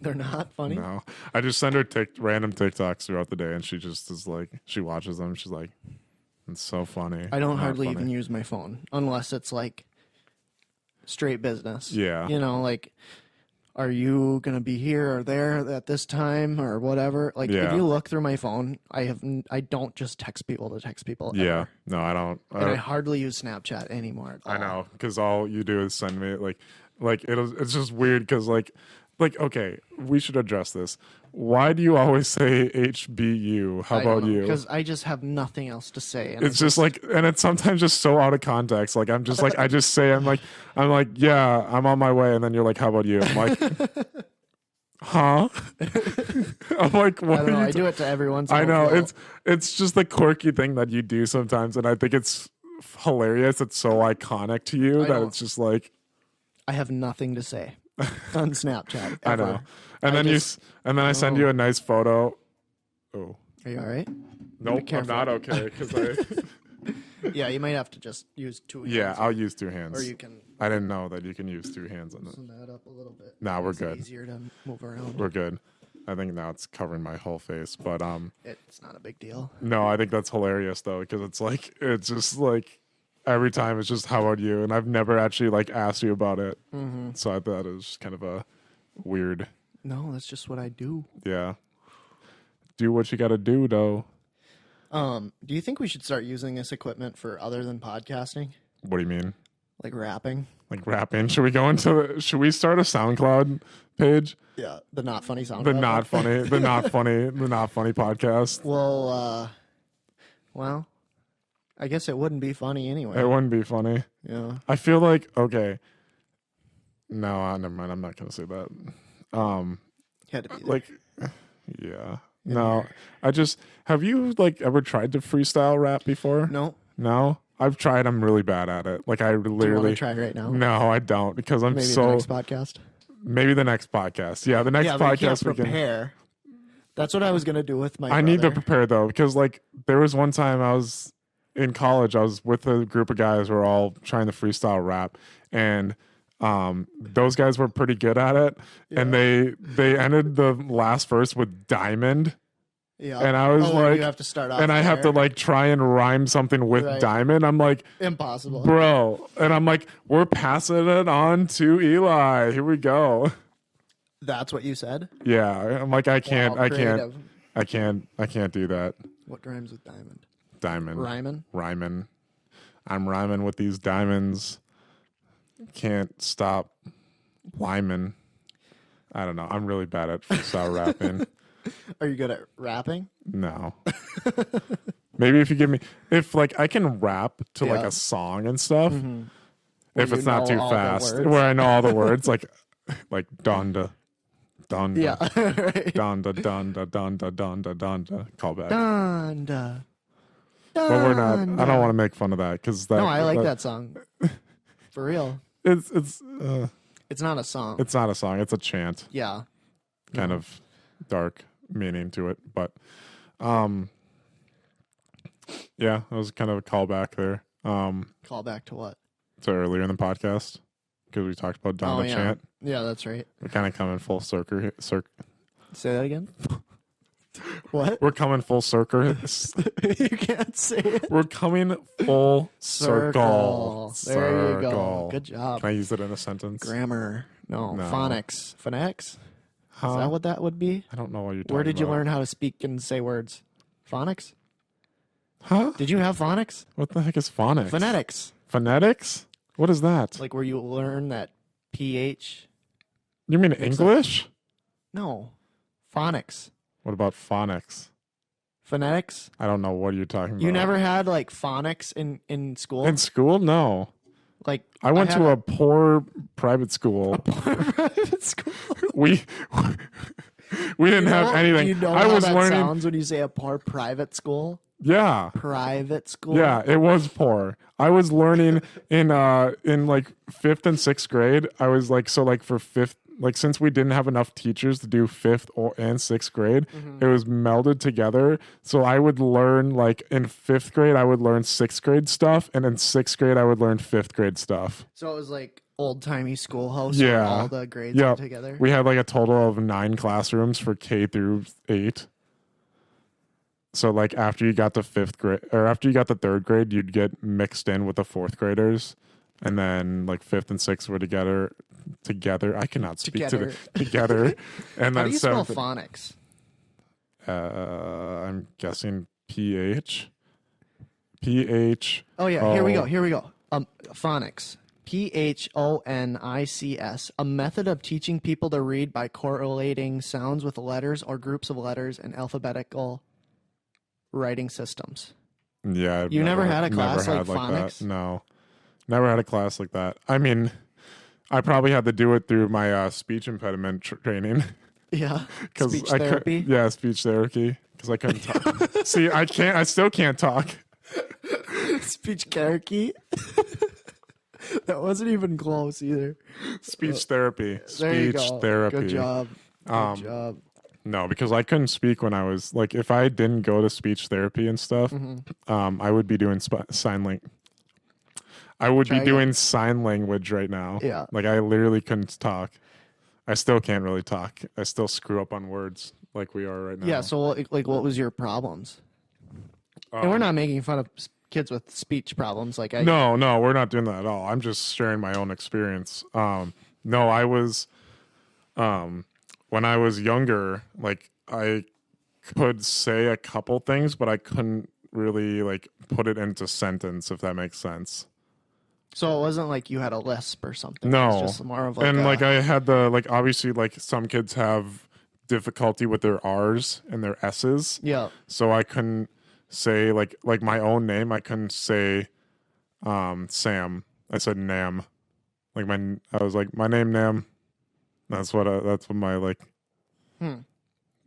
They're not funny. No, I just send her random TikToks throughout the day, and she just is like, she watches them. She's like, it's so funny. I don't Not hardly funny. even use my phone unless it's like straight business. Yeah. You know, like, are you going to be here or there at this time or whatever? Like, Yeah. if you look through my phone, I don't just text people to text people. Yeah. ever. No, I don't. And I hardly use Snapchat anymore at all. I know, because all you do is send me like it's just weird because like Like, okay, we should address this. Why do you always say HBU? How about you? Because I just have nothing else to say. And It's just like, and it's sometimes just so out of context. Like, I'm just like, I just say, I'm like, yeah, I'm on my way. And then you're like, how about you? I'm like, huh? I'm like, what I don't know. I do it to everyone. So I know feel- it's just the quirky thing that you do sometimes, and I think it's hilarious. It's so iconic to you that don't- it's just like I have nothing to say on Snapchat. I Ever. know. And I then just- I send you a nice photo. Oh Are you all right? nope, I'm careful. not okay because I Yeah, you might have to just use two hands. yeah I'll use two hands. Or you can I didn't know that you can use two hands on it. loosen that up a little bit. Nah, we're Makes it good. Easier to move around. We're good. I think now it's covering my whole face, but It's not a big deal. no, I think that's hilarious though because it's just like every time it's just how about you, and I've never actually like asked you about it, so I thought it was just kind of a weird, No, that's just what I do. yeah. Do what you got to do though. Do you think we should start using this equipment for other than podcasting, What do you mean? like rapping? Like rapping? Should we go into? Should we start a SoundCloud page? Yeah, the not funny sound. The not funny podcast. Well, I guess it wouldn't be funny anyway. It wouldn't be funny. Yeah. I feel like okay. No, never mind. I'm not gonna say that. Had to be there. Like, yeah. No, I just have you like ever tried to freestyle rap before? No. No, I've tried. I'm really bad at it. Like I Do you want literally to try right now? No, I don't because I'm Maybe so the next podcast. maybe the next podcast. Yeah, the next Yeah, but you can't podcast we can. prepare. That's what I was gonna do with my. I need to brother. prepare though because like there was one time I was in college. I was with a group of guys who were all trying to freestyle rap, and those guys were pretty good at it. And they ended the last verse with diamond. Yeah. And I was like, you have to start off. and I have to there. like try and rhyme something with Right. diamond. I'm like, Impossible. bro, and I'm like, we're passing it on to Eli. Here we go. That's what you said. Yeah, I'm like, I can't Creative. do that. What rhymes with diamond? Diamond. Rhyming. Rhyming. I'm rhyming with these diamonds. Can't stop rhyming. I don't know. I'm really bad at freestyle rapping. Are you good at rapping? No. Maybe if you give me, if like I can rap to like Yeah. a song and stuff, if you it's not know too all the fast, words. where I know all the words, like donda, donda, Yeah. Right. donda, donda, donda, donda, donda. Call back. Donda. But we're not. I don't want to make fun of that because that. No, I like that song. For real. It's It's not a song. it's not a song. It's a chant. Yeah. Kind of dark meaning to it, but yeah, that was kind of a callback there. Call back to what? To earlier in the podcast because we talked about Donda yeah. chant. Yeah, that's right. We're kind of coming full circle. Say that again. What? We're coming full circle. You can't say it. We're coming full circle. There you go. Circle. Good job. Can I use it in a sentence? Grammar. No. No. Phonics. Phonetics? Huh? Is that what that would be? I don't know what you're talking Where did you about. learn how to speak and say words? Phonics? Huh? Did you have phonics? What the heck is phonics? Phonetics. Phonetics? What is that? Like where you learn that PH? You mean English? No. Phonics. What about phonics? Phonetics? I don't know what you're talking about. You never had like phonics in school? in school? No. Like I went had to a poor private school. private school. we didn't have anything. Do you know I how was that learning. sounds when you say a poor private school? Yeah. Private school? Yeah, it was poor. I was learning in like 5th and 6th grade. I was like for 5th, like since we didn't have enough teachers to do 5th and 6th grade, it was melded together. So I would learn like in 5th grade I would learn 6th grade stuff, and in 6th grade I would learn 5th grade stuff. So it was like old timey schoolhouse Yeah. where all the grades Yep. were together. We had like a total of 9 classrooms for K through 8. So like after you got to 5th grade or after you got to 3rd grade, you'd get mixed in with the 4th graders, and then like 5th and 6th were together. I cannot speak together. And How then do you spell 7th. phonics? I'm guessing PH. PH. Oh yeah, here we go. Here we go. Phonics. Phonics, a method of teaching people to read by correlating sounds with letters or groups of letters in alphabetical writing systems. Yeah, I've You never had a class never like had phonics? that. No, never had a class like that. I mean, I probably had to do it through my speech impediment training. Yeah. Because Speech I therapy? yeah, speech therapy. Because I couldn't talk. See, I can't. I still can't talk. Speech therapy? That wasn't even close either. Speech therapy. There you Speech go. therapy. Good job. Good job. No, because I couldn't speak when I was like, if I didn't go to speech therapy and stuff, Mm-hmm. I would be doing sign language. I would Try be again. doing sign language right now. Yeah. Like I literally couldn't talk. I still can't really talk. I still screw up on words like we are right now. Yeah, so like what was your problems? And we're not making fun of kids with speech problems. Like No, we're not doing that at all. I'm just sharing my own experience. No, I was, when I was younger, like I could say a couple things, but I couldn't really like put it into sentence, if that makes sense. So it wasn't like you had a lisp or something. No, It was just more of like and like I had the like obviously like some kids have difficulty with their R's and their S's. yeah. So I couldn't say like my own name. I couldn't say Sam. I said Nam. Like I was like my name Nam. That's what my like.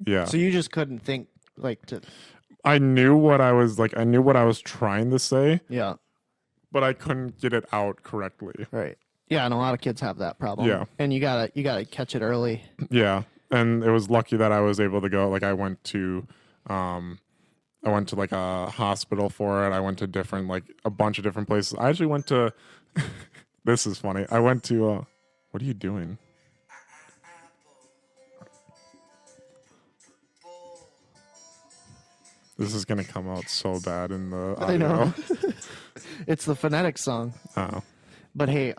Yeah. So you just couldn't think like to I knew what I was like. I knew what I was trying to say, yeah. but I couldn't get it out correctly. Right. Yeah, and a lot of kids have that problem. Yeah. And you gotta catch it early. Yeah, and it was lucky that I was able to go. Like I went to like a hospital for it. I went to different like a bunch of different places. I actually went to. This is funny. I went to. What are you doing? This is gonna come out so bad in the audio. I know. It's the phonetic song. Oh. But hey,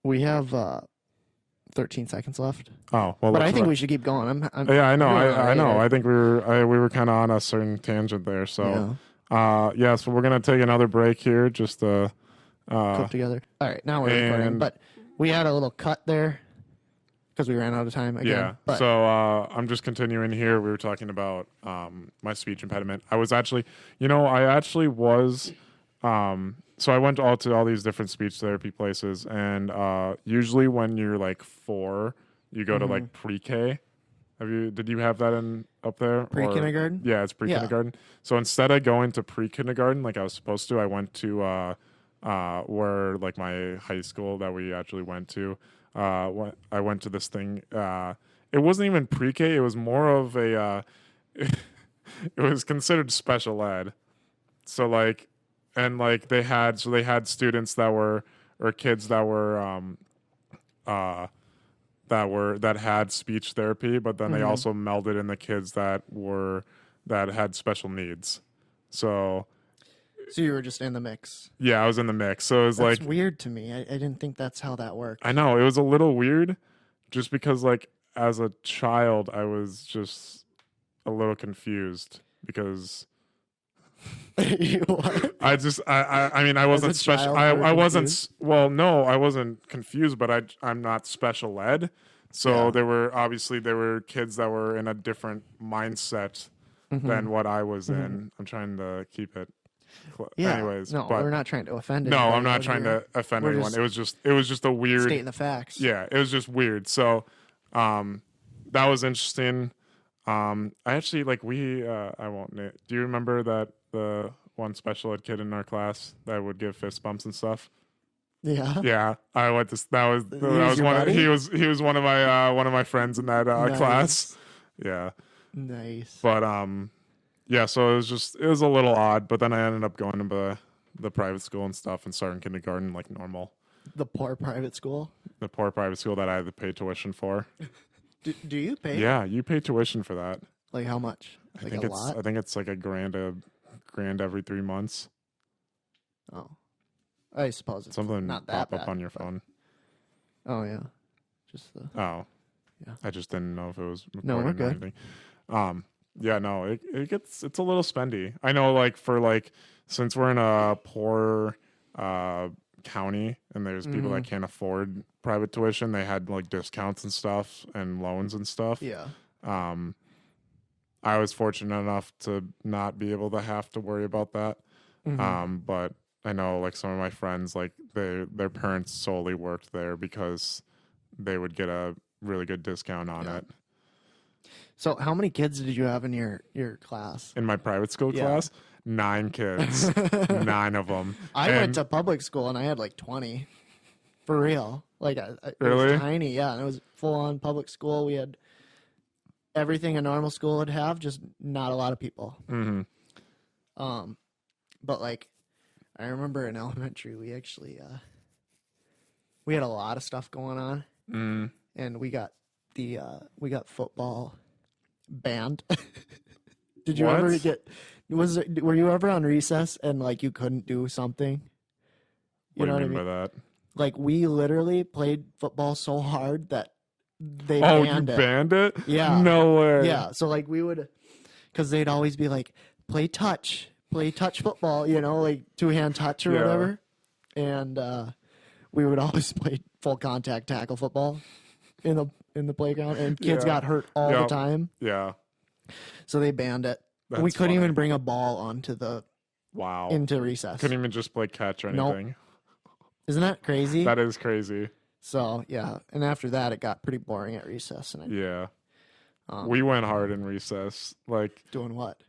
we have 13 seconds left. Oh well. But I think we should keep going. Yeah, I know. I know. I I think we were kind of on a certain tangent there. So, yeah. So we're gonna take another break here. Just clip together. All right, now we're recording. and- But we had a little cut there because we ran out of time again. yeah. But So I'm just continuing here. We were talking about my speech impediment. I was actually, I actually was. So I went to all these different speech therapy places, and usually when you're like 4, you go to like pre-K. Did you have that up there? Pre-kindergarten? Yeah, it's pre-kindergarten. So instead of going to pre-kindergarten like I was supposed to, I went to where like my high school that we actually went to. I went to this thing. It wasn't even pre-K. It was more of a. It was considered special ed. So like, and like they had students that were or kids that were that had speech therapy, but then they also melded in the kids that had special needs. So you were just in the mix. yeah, I was in the mix. So it was That's like weird to me. I didn't think that's how that worked. I know it was a little weird, just because like as a child I was just a little confused because What? I mean I wasn't special. child, you were I wasn't confused? well no I wasn't confused, but I'm not special ed. So Yeah. there were kids that were in a different mindset Mm-hmm. than what I was in. I'm trying to keep it. Yeah. Anyways, no, but we're not trying to offend no, anybody I'm not out trying here. to offend We're anyone. just It was just a weird. stating the facts. Yeah, it was just weird. So, that was interesting. I actually like I won't. Do you remember that the one special ed kid in our class that would give fist bumps and stuff? Yeah. Yeah, I went to. That was your one. buddy? He was one of my friends in that Nice. class. Yeah, Nice. but yeah. So it was a little odd. But then I ended up going to the private school and stuff and starting kindergarten like normal. The poor private school. The poor private school that I had to pay tuition for. Do you pay? Yeah, you pay tuition for that. Like how much? Like a lot? I think it's like $1,000 every 3 months. Oh, I suppose it's Something not that pop up bad, on your but- phone. Oh yeah, just the Oh, Yeah. I just didn't know if it was No, we're recording or good. anything. Yeah, no, it's a little spendy. I know, like for like since we're in a poor county and there's people that can't afford private tuition, they had like discounts and stuff and loans and stuff. Yeah. I was fortunate enough to not be able to have to worry about that. But I know like some of my friends, like their parents solely worked there because they would get a really good discount on it. So how many kids did you have in your class? In my private school class, 9 kids, 9 of them. I went to public school and I had like 20. For real. Like it Really? was tiny, yeah. And it was full on public school. We had everything a normal school would have, just not a lot of people. But like I remember in elementary we actually we had a lot of stuff going on. And we got football band. Did you ever were you ever on recess and like you couldn't do something? What do you mean by that? Like we literally played football so hard that they Oh, banned you it. banned it? Yeah. No way. Yeah, so like we would, because they'd always be like, play touch football, you know, like 2-hand touch or whatever. And we would always play full contact tackle football in the playground, and kids got hurt all the time. Yeah. So they banned it. That's we couldn't funny. even bring a ball onto into recess. Couldn't even just play catch or anything. Isn't that crazy? That is crazy. So yeah, and after that it got pretty boring at recess. And Yeah. We went hard in recess. Like doing what?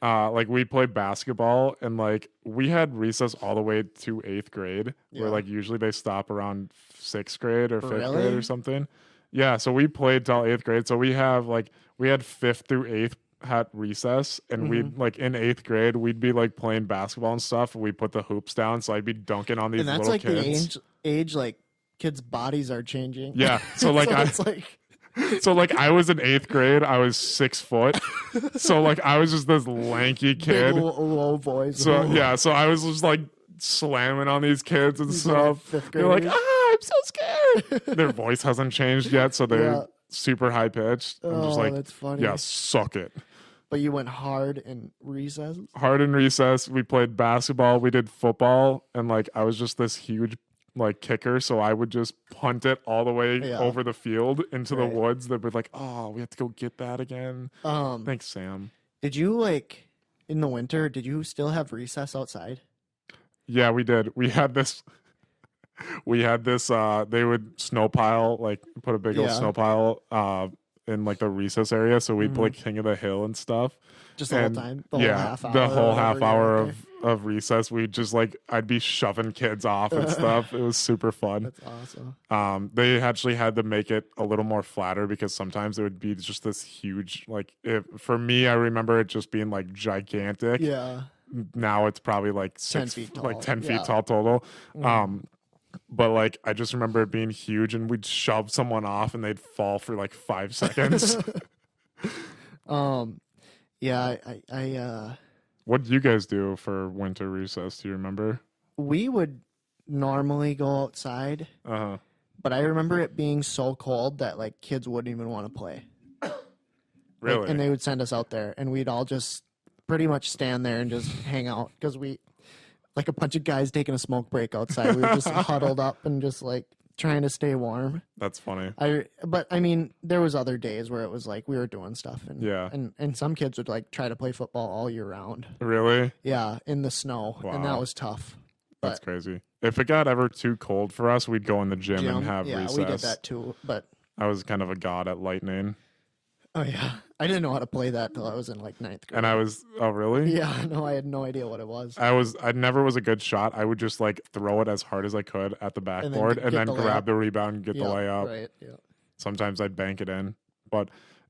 like we played basketball and like we had recess all the way to 8th grade where like usually they stop around 6th grade or 5th grade or something. Yeah, so we played till 8th grade. So we had 5th through 8th had recess, and we'd like in 8th grade we'd be like playing basketball and stuff. We put the hoops down, so I'd be dunking on these And that's little like kids. the age like kids' bodies are changing. Yeah, so like it's like so like I was in 8th grade, I was 6 foot, so like I was just this lanky kid. big low voice. So yeah, so I was just like slamming on these kids and stuff. fifth They're like, graders. I'm so scared. Their voice hasn't changed yet, so they're super high pitched. I'm just Oh, like, that's funny. yeah, suck it. But you went hard in recess. Hard in recess. We played basketball. We did football, and like I was just this huge like kicker, so I would just punt it all the way over the field into the woods. They'd be like, "Oh, we have to go get that again." Thanks, Sam. Did you like in the winter? Did you still have recess outside? Yeah, we did. We had this. They would snow pile, like put a big old snow pile in like the recess area, so we'd play King of the Hill and stuff. Just the whole time. The whole half hour. The whole half hour of of recess, we just like I'd be shoving kids off and stuff. It was super fun. That's awesome. They actually had to make it a little more flatter because sometimes it would be just this huge for me, I remember it just being like gigantic. Yeah. Now it's probably like 10 feet tall. like 10 feet tall total. But like I just remember it being huge, and we'd shove someone off and they'd fall for like 5 seconds. Yeah, I What did you guys do for winter recess? Do you remember? we would normally go outside, but I remember it being so cold that like kids wouldn't even want to play. Really? And they would send us out there, and we'd all just pretty much stand there and just hang out because we, like a bunch of guys taking a smoke break outside. We were just huddled up and just like trying to stay warm. That's funny. But I mean, there was other days where it was like we were doing stuff, and and some kids would like try to play football all year round. Really? Yeah, in the snow, and that Wow. was tough. That's crazy. If it got ever too cold for us, we'd go in the gym and have yeah, recess. we did that too. But I was kind of a god at lightning. oh yeah, I didn't know how to play that till I was in like 9th grade. And oh really? yeah, no, I had no idea what it was. I never was a good shot. I would just like throw it as hard as I could at the backboard and then get the grab layup. the rebound and get the layup. Right. Yeah. Sometimes I'd bank it in. But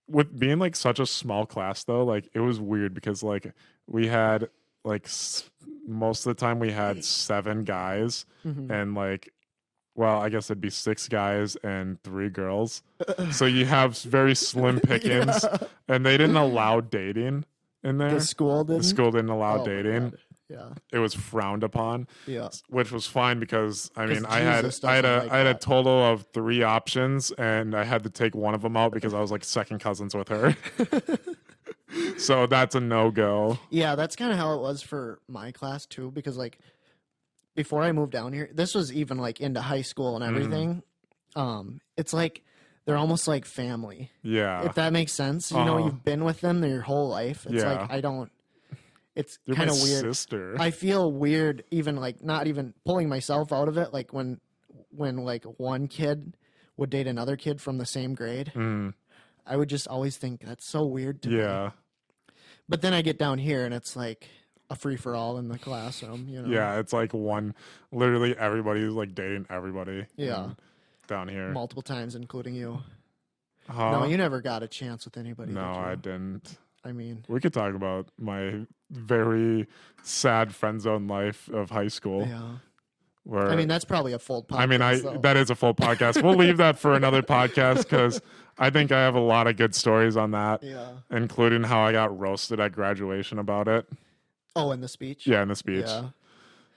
with being like such a small class though, like it was weird because like we had like most of the time we had 7 guys and like well, I guess it'd be 6 guys and 3 girls. So you have very slim pickings, and they didn't allow dating in there. The school didn't. The school didn't allow Oh, my dating. God. Yeah. It was frowned upon, Yeah. which was fine because I mean 'Cause I had Jesus I had doesn't like a that. total of 3 options, and I had to take one of them out because I was like second cousins with her. So that's a no go. Yeah, that's kind of how it was for my class too, because like before I moved down here, this was even like into high school and everything. It's like they're almost like family. Yeah. If that makes sense. You know, you've been with them your whole life. It's Yeah. like I don't. It's You're kind my of weird. sister. I feel weird, even like not even pulling myself out of it. Like when like one kid would date another kid from the same grade, I would just always think that's so weird to me. Yeah. But then I get down here and it's like a free for all in the classroom. You know. Yeah. It's like literally everybody's like dating everybody. Yeah. Down here. Multiple times, including you. Huh? No, you never got a chance with anybody. No, did you? I didn't. I mean, We could talk about my very sad friend zone life of high school. yeah. Where I mean, that's probably a full podcast. I mean, though. that is a full podcast. We'll leave that for another podcast because I think I have a lot of good stories on that, Yeah. including how I got roasted at graduation about it. Oh, in the speech? Yeah, in the speech. Yeah.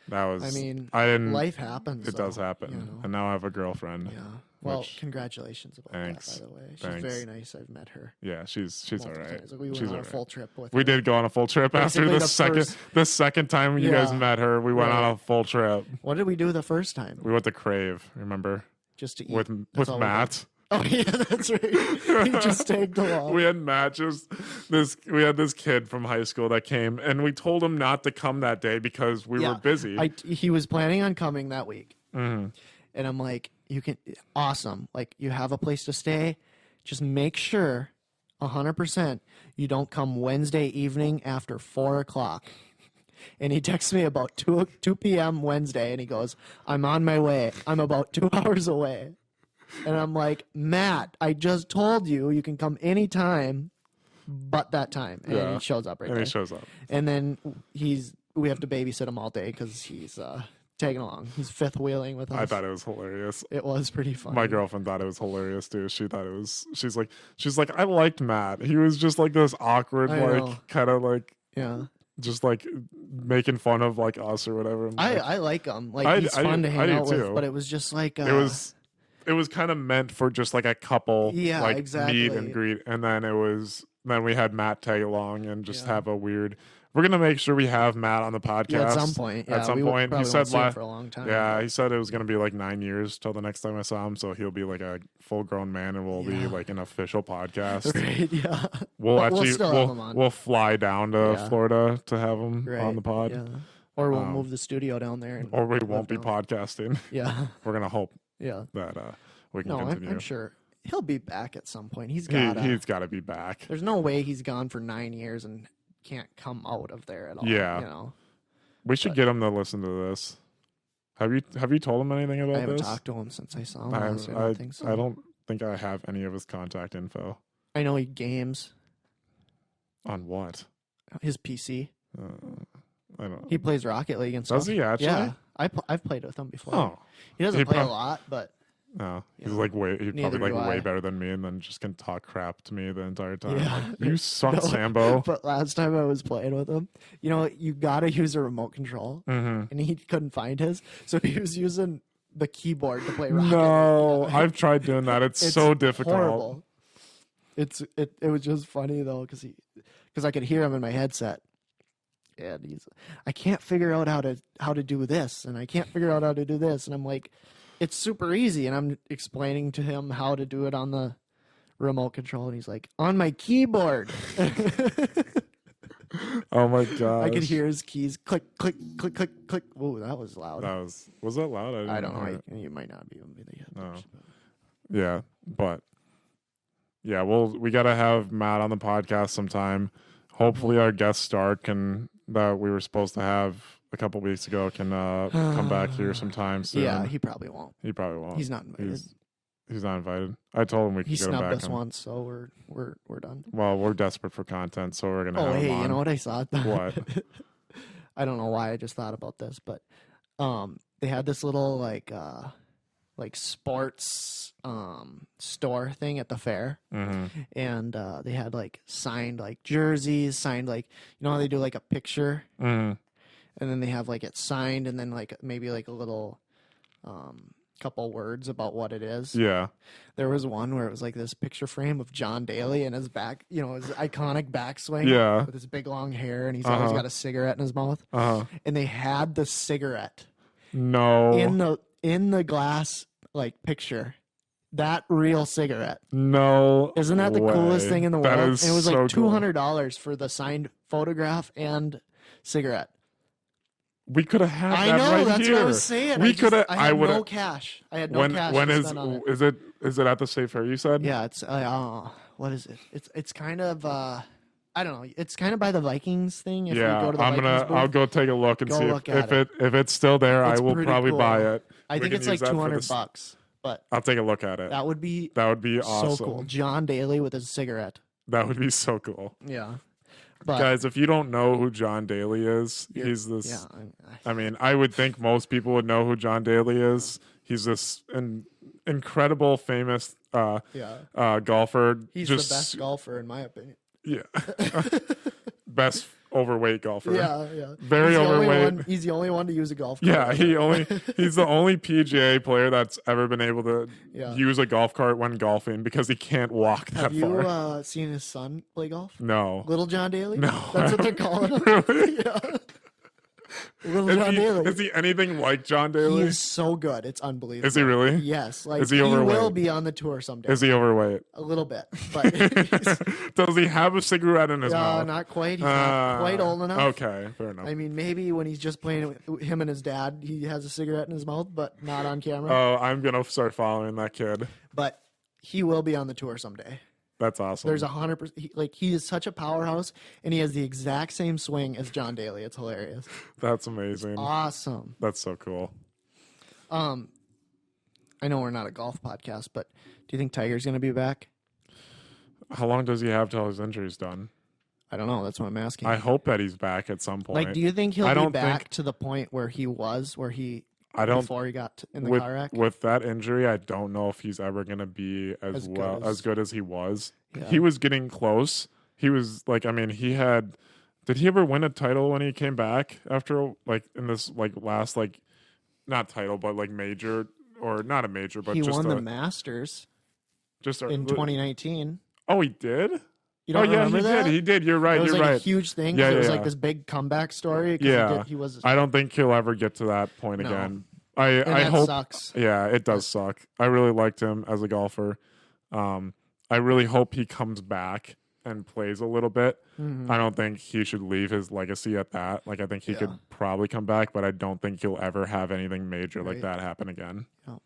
That was. I mean, I didn't. life happens. It does happen, you know. and now I have a girlfriend. Yeah. Well, which- congratulations about Thanks. that, by the way. She's Thanks. very nice. I've met her. Yeah, she's all multiple right. times. We went She's on all a right. full trip with We her. did go on a full trip after Basically the the second time you guys Yeah. met her. We went Right. on a full trip. What did we do the first time? We went to Crave. Remember Just to eat. with That's all we did. Matt. Oh, yeah, that's right. He just tagged along. We had matches. We had this kid from high school that came, and we told him not to come that day because we were busy. He was planning on coming that week. Mm-hmm. And I'm like, you can, awesome. Like, you have a place to stay. Just make sure 100% you don't come Wednesday evening after 4 o'clock. And he texts me about 2 p.m. Wednesday, and he goes, I'm on my way. I'm about 2 hours away. And I'm like, Matt, I just told you you can come anytime but that time. And Yeah. he shows up right and there. he shows up. And then we have to babysit him all day because he's tagging along. He's fifth wheeling with us. I thought it was hilarious. It was pretty funny. My girlfriend thought it was hilarious too. She thought it was. She's like, I liked Matt. He was just like this awkward, I know. like kind of like Yeah. just like making fun of like us or whatever. And, like, I like him. Like he's fun to I hang do out with. too. But it was just like it was kind of meant for just like a couple, Yeah, like exactly. meet and greet, and then we had Matt tag along and just Yeah. have a weird. We're gonna make sure we have Matt on the podcast Yeah, at some point. Yeah, At some we point, probably he won't said see him la- for a long time. Yeah, he said it was gonna be like 9 years till the next time I saw him, so he'll be like a full grown man, and we'll be Yeah. like an official podcast. Right, yeah. We'll But actually still have him on. we'll fly down to Yeah. Florida to have him Right, on the pod, Yeah. Or we'll move the studio down there. And or we live won't be down. podcasting. Yeah. We're gonna hope Yeah. that we can No, continue. I'm sure he'll be back at some point. He's He, got he's got to be back. There's no way he's gone for 9 years and can't come out of there at all. Yeah. You know. We should get him to listen to this. Have you told him anything about I haven't this? talked to him since I saw him. I last. I don't think so. I don't think I have any of his contact info. I know he games On what? his PC. I don't. He plays Rocket League and stuff. Does he actually? Yeah, I've played with him before. Oh He doesn't He play a prob- lot, but no, he's Yeah. like way. He's Neither probably do like way I. better than me, and then just can talk crap to me the entire time. Yeah. Like, you suck, No, Sambo. But last time I was playing with him, you know, you gotta use a remote control, Mm-hmm. and he couldn't find his, so he was using the keyboard to play Rocket No, League. I've tried doing that. It's, It's so difficult. Horrible. It was just funny though because I could hear him in my headset, and I can't figure out how to do this, and I can't figure out how to do this, and I'm like, it's super easy, and I'm explaining to him how to do it on the remote control, and he's like, on my keyboard. Oh my god! I could hear his keys click, click, click, click, click. Whoa, that was loud. That was that loud? I don't know. hear it. You might not be able to hear No. that. Yeah, but yeah, we gotta have Matt on the podcast sometime. Hopefully, our guest star that we were supposed to have a couple weeks ago can come back here sometime soon. Yeah, he probably won't. he probably won't. He's not invited. He's not invited. I told him we could He get him snubbed back. us once, so we're done. Well, we're desperate for content, so we're gonna. Oh, have him hey, on. you know what I saw? What? I don't know why I just thought about this, but they had this little like sports store thing at the fair, Mm-hmm. and they had like signed like jerseys, signed like, you know how they do like a picture, Mm-hmm. and then they have like it signed, and then like maybe like a little couple words about what it is. Yeah. There was one where it was like this picture frame of John Daly and his back, you know, his iconic backswing, Yeah. with his big long hair, and he's always got a cigarette in his mouth. Uh huh. And they had the cigarette No. in the glass like picture. That real cigarette. No. Isn't that the coolest way. thing in the That world? is And it was so like cool. $200 for the signed photograph and cigarette. We could have had I that know, right that's here. what I was saying. We could have. I had would no have. cash. I had no When cash. when to is spend on it. is it at the State Fair? You said. Yeah, it's what is it? It's kind of I don't know. It's kind of by the Vikings thing. If you Yeah, go to the I'm Vikings gonna. booth. I'll go take a look and Go see look if at if it's still there. It's I will pretty probably cool. buy it. I We think can it's use like that for $200, but I'll take a look at it. that would be That would be awesome. so cool. John Daly with his cigarette. That would be so cool. Yeah, but Guys, if you don't know who John Daly is, he's this. yeah, I mean, I would think most people would know who John Daly is. He's this incredible, famous yeah. golfer. He's Just, the best golfer in my opinion. Yeah. Best overweight golfer. Yeah. Very he's the only overweight. one- he's the only one to use a golf cart. Yeah, he's the only PGA player that's ever been able to Yeah. use a golf cart when golfing because he can't walk that Have you far. seen his son play golf? No. Little John Daly? No, That's I what they're calling him. Really? Yeah. Little John Daly. Is he anything like John He Daly? is so good. It's unbelievable. Is he really? Yes. Like Is he he will overweight? be on the tour someday. Is he overweight? A little bit. But he's, Does he have a cigarette in his mouth? not quite. He's not quite old enough. Okay, fair enough. I mean, maybe when he's just playing with him and his dad, he has a cigarette in his mouth, but not on camera. Oh, I'm gonna start following that kid. But he will be on the tour someday. That's awesome. There's 100%. Like he is such a powerhouse, and he has the exact same swing as John Daly. It's hilarious. That's amazing. Awesome. That's so cool. I know we're not a golf podcast, but do you think Tiger's going to be back? How long does he have till his injury's done? I don't know. That's what I'm asking. I hope that he's back at some point. Like, do you think he'll I be don't back think- to the point where he was, I don't. before he got in the With, car wreck? with that injury, I don't know if he's ever gonna be As as good good as- as he was. Yeah. He was getting close. He was like, I mean, he had. Did he ever win a title when he came back after like in this like last like, not title but like major or not a major but He just won a, the Masters just a, in 2019. Oh, he did. You don't Oh yeah, remember he that? did. He did. You're right. It was You're like right. a huge thing. 'Cause Yeah, it was yeah, like yeah. this big comeback story. 'cause Yeah. he was. I don't think he'll ever get to that point No. again. And I that hope. sucks. Yeah, it does suck. I really liked him as a golfer. I really hope he comes back and plays a little bit. Mhm. I don't think he should leave his legacy at that. Like I think he Yeah. could probably come back, but I don't think he'll ever have anything major like Right. that happen again. Yeah.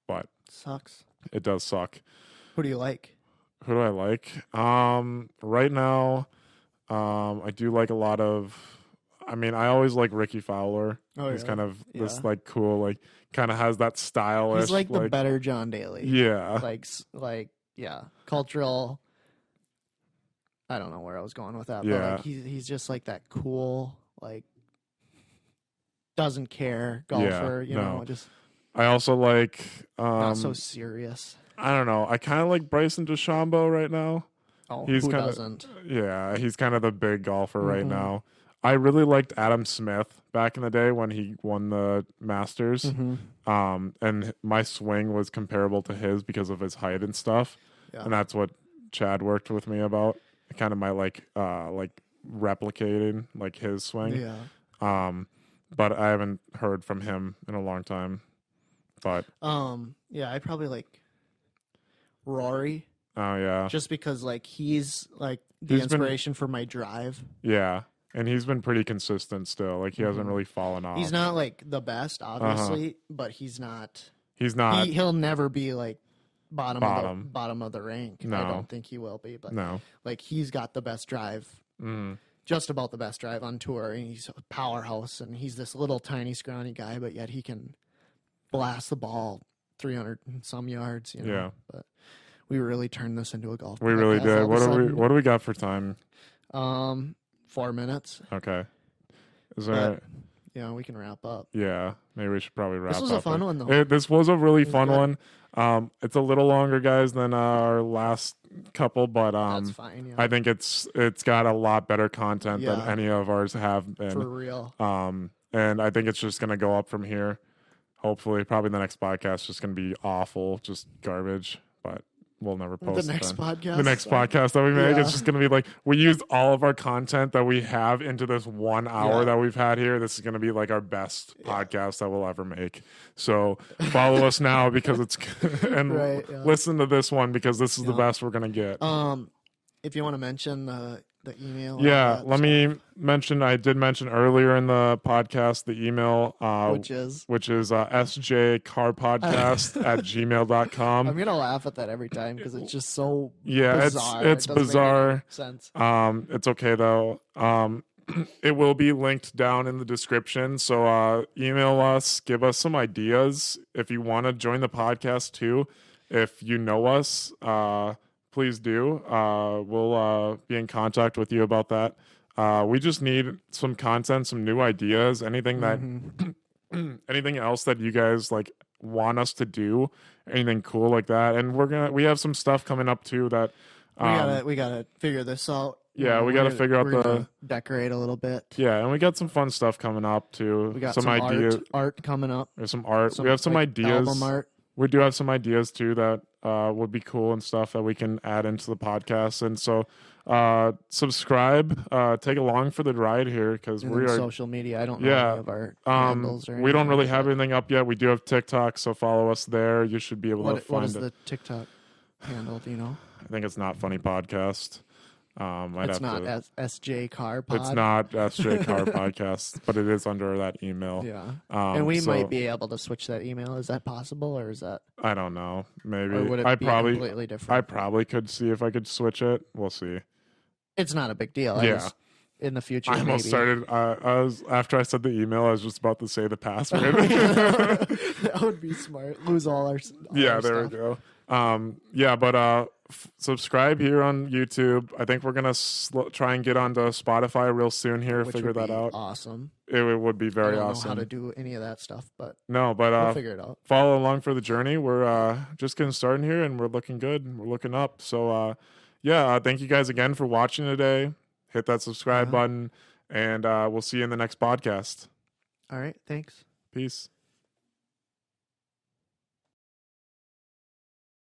But Sucks. it does suck. Who do you like? Who do I like? Right now, I do like a lot of. I mean, I always like Ricky Fowler. Oh, He's yeah. kind of this Yeah. like cool, like kind of has that stylish. He's like the better John Daly. Yeah. Like yeah, cultural. I don't know where I was going with that, but Yeah. like he's just like that cool, like doesn't care golfer, you no. know, just I also like. not so serious. I don't know. I kind of like Bryson DeChambeau right now. Oh, He's who kinda- doesn't? Yeah, he's kind of the big golfer right Mhm. now. I really liked Adam Smith back in the day when he won the Masters. Mhm. And my swing was comparable to his because of his height and stuff. Yeah. And that's what Chad worked with me about. Kind of my like replicating like his swing. Yeah. But I haven't heard from him in a long time. But Yeah, I probably like Rory oh yeah. just because like he's like the He's been- inspiration for my drive. Yeah. And he's been pretty consistent still. Like he hasn't really fallen off. Mm-hmm. He's not like the best, obviously, but he's not. He's not. He'll never be like bottom of the rank. No. I don't think he will be, but No. like he's got the best drive, Mm. just about the best drive on tour. And he's a powerhouse, and he's this little tiny scrawny guy, but yet he can blast the ball 300 and some yards. You know? Yeah. But we really turned this into a golf. We really podcast did. all of a sudden. What do we got for time? 4 minutes. Okay. Is there? Yeah, we can wrap up. Yeah, maybe we should probably wrap up. This was a fun one, though. This was a really was fun good. one. It's a little longer, guys, than our last couple, but That's fine. Yeah, I think it's got a lot better content than Yeah. any of ours have for been. real. And I think it's just gonna go up from here. Hopefully, probably the next podcast is just gonna be awful, just garbage. But we'll never post next then. podcast? The next podcast that we make, Yeah. it's just going to be like, we used all of our content that we have into this 1 hour Yeah. that we've had here. This is going to be like our best podcast that we'll ever make. So follow us now because it's, and Right, yeah. listen to this one because this is the best we're going to get. If you want to mention the email. Yeah, let me mention. I did mention earlier in the podcast the email, Which is sjcarpodcast@gmail.com. I'm going to laugh at that every time because it's just so Yeah, bizarre. it's It doesn't make any bizarre. sense. It's okay though. It will be linked down in the description. So email us, give us some ideas if you want to join the podcast too. If you know us, please do. We'll be in contact with you about that. We just need some content, some new ideas, anything that anything else that you guys like want us to do, anything cool like that. And we have some stuff coming up too that We gotta figure this out. Yeah, we gotta figure out we're gonna decorate a little bit. yeah, and we got some fun stuff coming up too. We got some ideas. art coming up. There's some art. We have some like, ideas. album art. We do have some ideas too that would be cool and stuff that we can add into the podcast. And so subscribe, take along for the ride here because And we then are. social media. I don't know Yeah, any of our handles or we don't anything really like have that. anything up yet. We do have TikTok, so follow us there. You should be able to What find is it. the TikTok handle? Do you know? I think it's Not Funny Podcast. I'd It's have not to. SJ Car Pod. It's not SJ Car Podcast, but it is under that email. Yeah. Um, And we so- might be able to switch that email. Is that possible, or is that, I don't know. Maybe or would it I be probably completely different? I probably could see if I could switch it. We'll see. It's not a big deal. Yeah. In the future, I almost maybe. started. I was after I said the email. I was just about to say the password. That would be smart. Lose all our. Yeah, our there stuff. we go. Yeah, but subscribe here on YouTube. I think we're gonna try and get onto Spotify real soon here. Which Figure would that be out. Awesome. It would be I very don't know awesome. how to do any of that stuff, but No, but we'll figure it out. follow along for the journey. We're just getting started here, and we're looking good. We're looking up. So thank you guys again for watching today. Hit that subscribe button, and we'll see you in the next podcast. All right. Thanks. Peace.